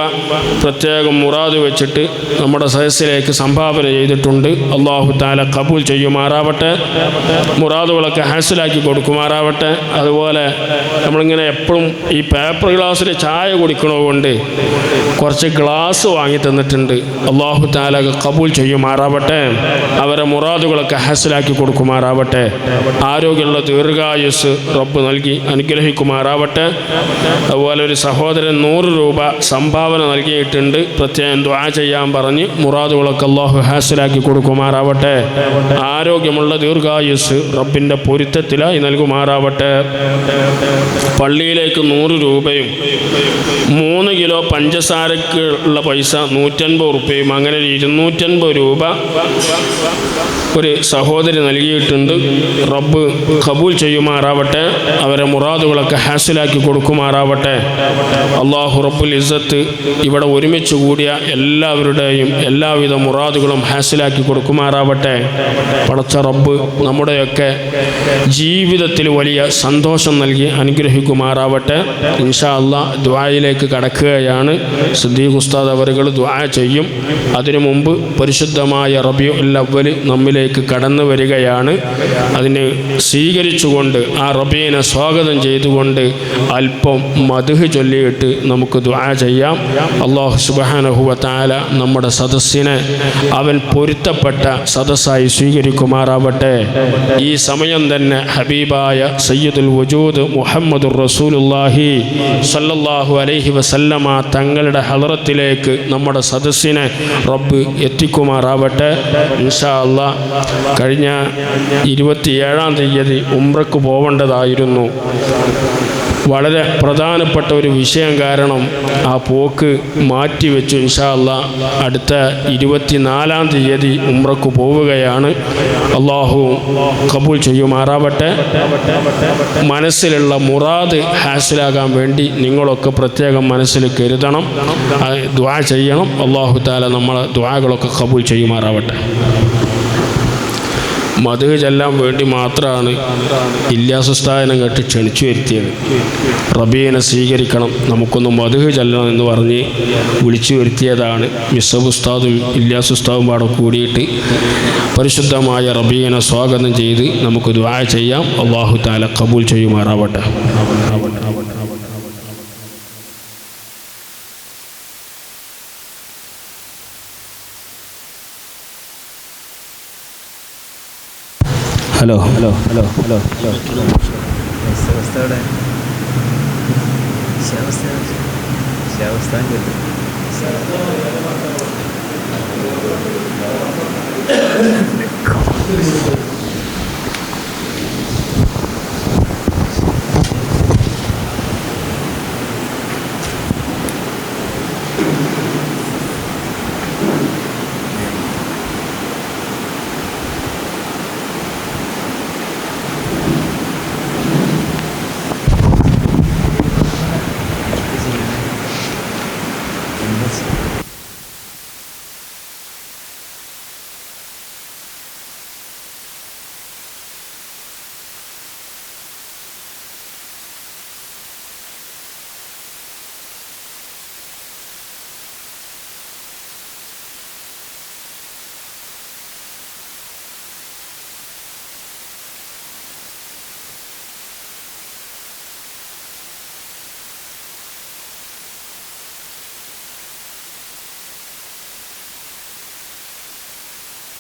പ്രത്യേകം മുറാദ് വെച്ചിട്ട് നമ്മുടെ സദസ്സിലേക്ക് സംഭാവന ചെയ്തിട്ടുണ്ട്. അല്ലാഹു തആല കബൂൽ ചെയ്യുമാറാവട്ടെ. മുറാദുകളൊക്കെ ഹാസിലാക്കി കൊടുക്കുമാറാവട്ടെ. അതുപോലെ നമ്മളിങ്ങനെ എപ്പോഴും ഈ പേപ്പർ ഗ്ലാസ്സിൽ ചായ കുടിക്കണതുകൊണ്ട് കുറച്ച് ഗ്ലാസ് വാങ്ങി തന്നിട്ടുണ്ട്. അല്ലാഹു തആല കബൂൽ ചെയ്യുമാറാവട്ടെ. അവരെ മുറാദുകളൊക്കെ ഹാസിലാക്കി കൊടുക്കുമാറാവട്ടെ. ആരോഗ്യമുള്ള ദീർഘായുസ് റബ്ബ് നൽകി അനുഗ്രഹിക്കുമാറാവട്ടെ. അതുപോലെ ഒരു സഹോദരൻ 100 രൂപ സംഭാവന നൽകിയിട്ടുണ്ട്. പ്രത്യേകം ദുആ ചെയ്യാൻ പറഞ്ഞ് മുറാദുകളൊക്കെ അല്ലാഹു ഹാസിലാക്കി കൊടുക്കുമാറാവട്ടെ. ആരോഗ്യമുള്ള ദീർഘായുസ് റബ്ബിൻ്റെ പൊരുത്തത്തിലായി നൽകുമാറാവട്ടെ. പള്ളിയിലേക്ക് 100 രൂപയും 3 കിലോ പഞ്ചസാരക്ക് ഉള്ള പൈസ 150 റുപ്യയും അങ്ങനെ 250 രൂപ ഒരു സഹോദരി നൽകിയിട്ടുണ്ട്. റബ്ബ് കബൂൽ ചെയ്യുമാറാവട്ടെ. അവരെ മുറാദുകളൊക്കെ ഹാസിലാക്കി കൊടുക്കുമാറാവട്ടെ. അല്ലാഹു റബ്ബുൽ ഇസ്സത്ത് ഇവിടെ ഒരുമിച്ച് കൂടിയ എല്ലാവരുടെയും എല്ലാവിധ മുറാദുകളും ഹാസിലാക്കി കൊടുക്കുമാറാവട്ടെ. പടച്ച റബ്ബ് നമ്മുടെയൊക്കെ ജീവിതത്തിൽ വലിയ സന്തോഷം നൽകി അനുഗ്രഹിക്കുമാറാവട്ടെ. ഇൻഷാ അല്ലാഹ് ദുആയിലേക്ക് കടക്കുകയാണ്. സിദ്ദീഖ് ഉസ്താദ് അവറുകൾ ദുആ ചെയ്യും. അതിനു മുമ്പ് പരിശുദ്ധമായ റബീഉൽ അവ്വൽ നമ്മിലേക്ക് കടന്നു വരികയാണ്. അതിന് സ്വീകരിച്ചുകൊണ്ട് ആ റബീനെ സ്വാഗതം ചെയ്തുകൊണ്ട് അല്പം മദ്ഹ് ചൊല്ലിയിട്ട് നമുക്ക് ദുആ ചെയ്യാം. അല്ലാഹു സുബ്ഹാനഹു വ തആല നമ്മുടെ സദസ്സിനെ അവൻ പൊരുത്തപ്പെട്ട സദസ്സായി സ്വീകരിക്കുമാറാവട്ടെ. ഈ സമയം തന്നെ ഹബീബായ സയ്യിദുൽ വജൂദ് മുഹമ്മദുർ റസൂലുള്ളാഹി സ്വല്ലല്ലാഹു അലൈഹി വസല്ലമ തങ്ങളുടെ ഹളറത്തിലേക്ക് നമ്മുടെ സദസ്സിനെ റബ്ബ് എത്തിക്കുമാറാവട്ടെ. ഇൻഷാ അല്ലാഹ് കഴിഞ്ഞ 27-ാം തീയതി ഉംറക്ക് പോവേണ്ടതായിരുന്നു. വളരെ പ്രധാനപ്പെട്ട ഒരു വിഷയം കാരണം ആ പോക്ക് മാറ്റിവെച്ചു. ഇൻഷാ അല്ലാഹ് അടുത്ത 24-ാം തീയതി ഉംറക്ക് പോവുകയാണ്. അല്ലാഹു ഖബൂൽ ചെയ്യുമാറാവട്ടെ. മനസ്സിലുള്ള മുറാദ് ഹാസിലാകാൻ വേണ്ടി നിങ്ങളൊക്കെ പ്രത്യേകം മനസ്സിൽ കരുതണം, ദുആ ചെയ്യണം. അല്ലാഹു തആല നമ്മളെ ദുആകളൊക്കെ ഖബൂൽ ചെയ്യുമാറാവട്ടെ. മദ്ഹ് ചെല്ലാൻ വേണ്ടി മാത്രമാണ് ഇല്യാസ് ഉസ്താദിനെ കേട്ട് ക്ഷണിച്ചു വരുത്തിയത്. റബീനെ സ്വീകരിക്കണം, നമുക്കൊന്ന് മദ്ഹ് ചെല്ലണം എന്ന് പറഞ്ഞ് വിളിച്ചു വരുത്തിയതാണ്. മിസ്സബ് ഉസ്താദും ഇല്യാസ് ഉസ്താദും പാടെ കൂടിയിട്ട് പരിശുദ്ധമായ റബീനെ സ്വാഗതം ചെയ്ത് നമുക്ക് ദുആ ചെയ്യാം. അല്ലാഹു തആല ഖബൂൽ ചെയ്യുമാറാവട്ടെ. Hello hello hello hello hello Yes.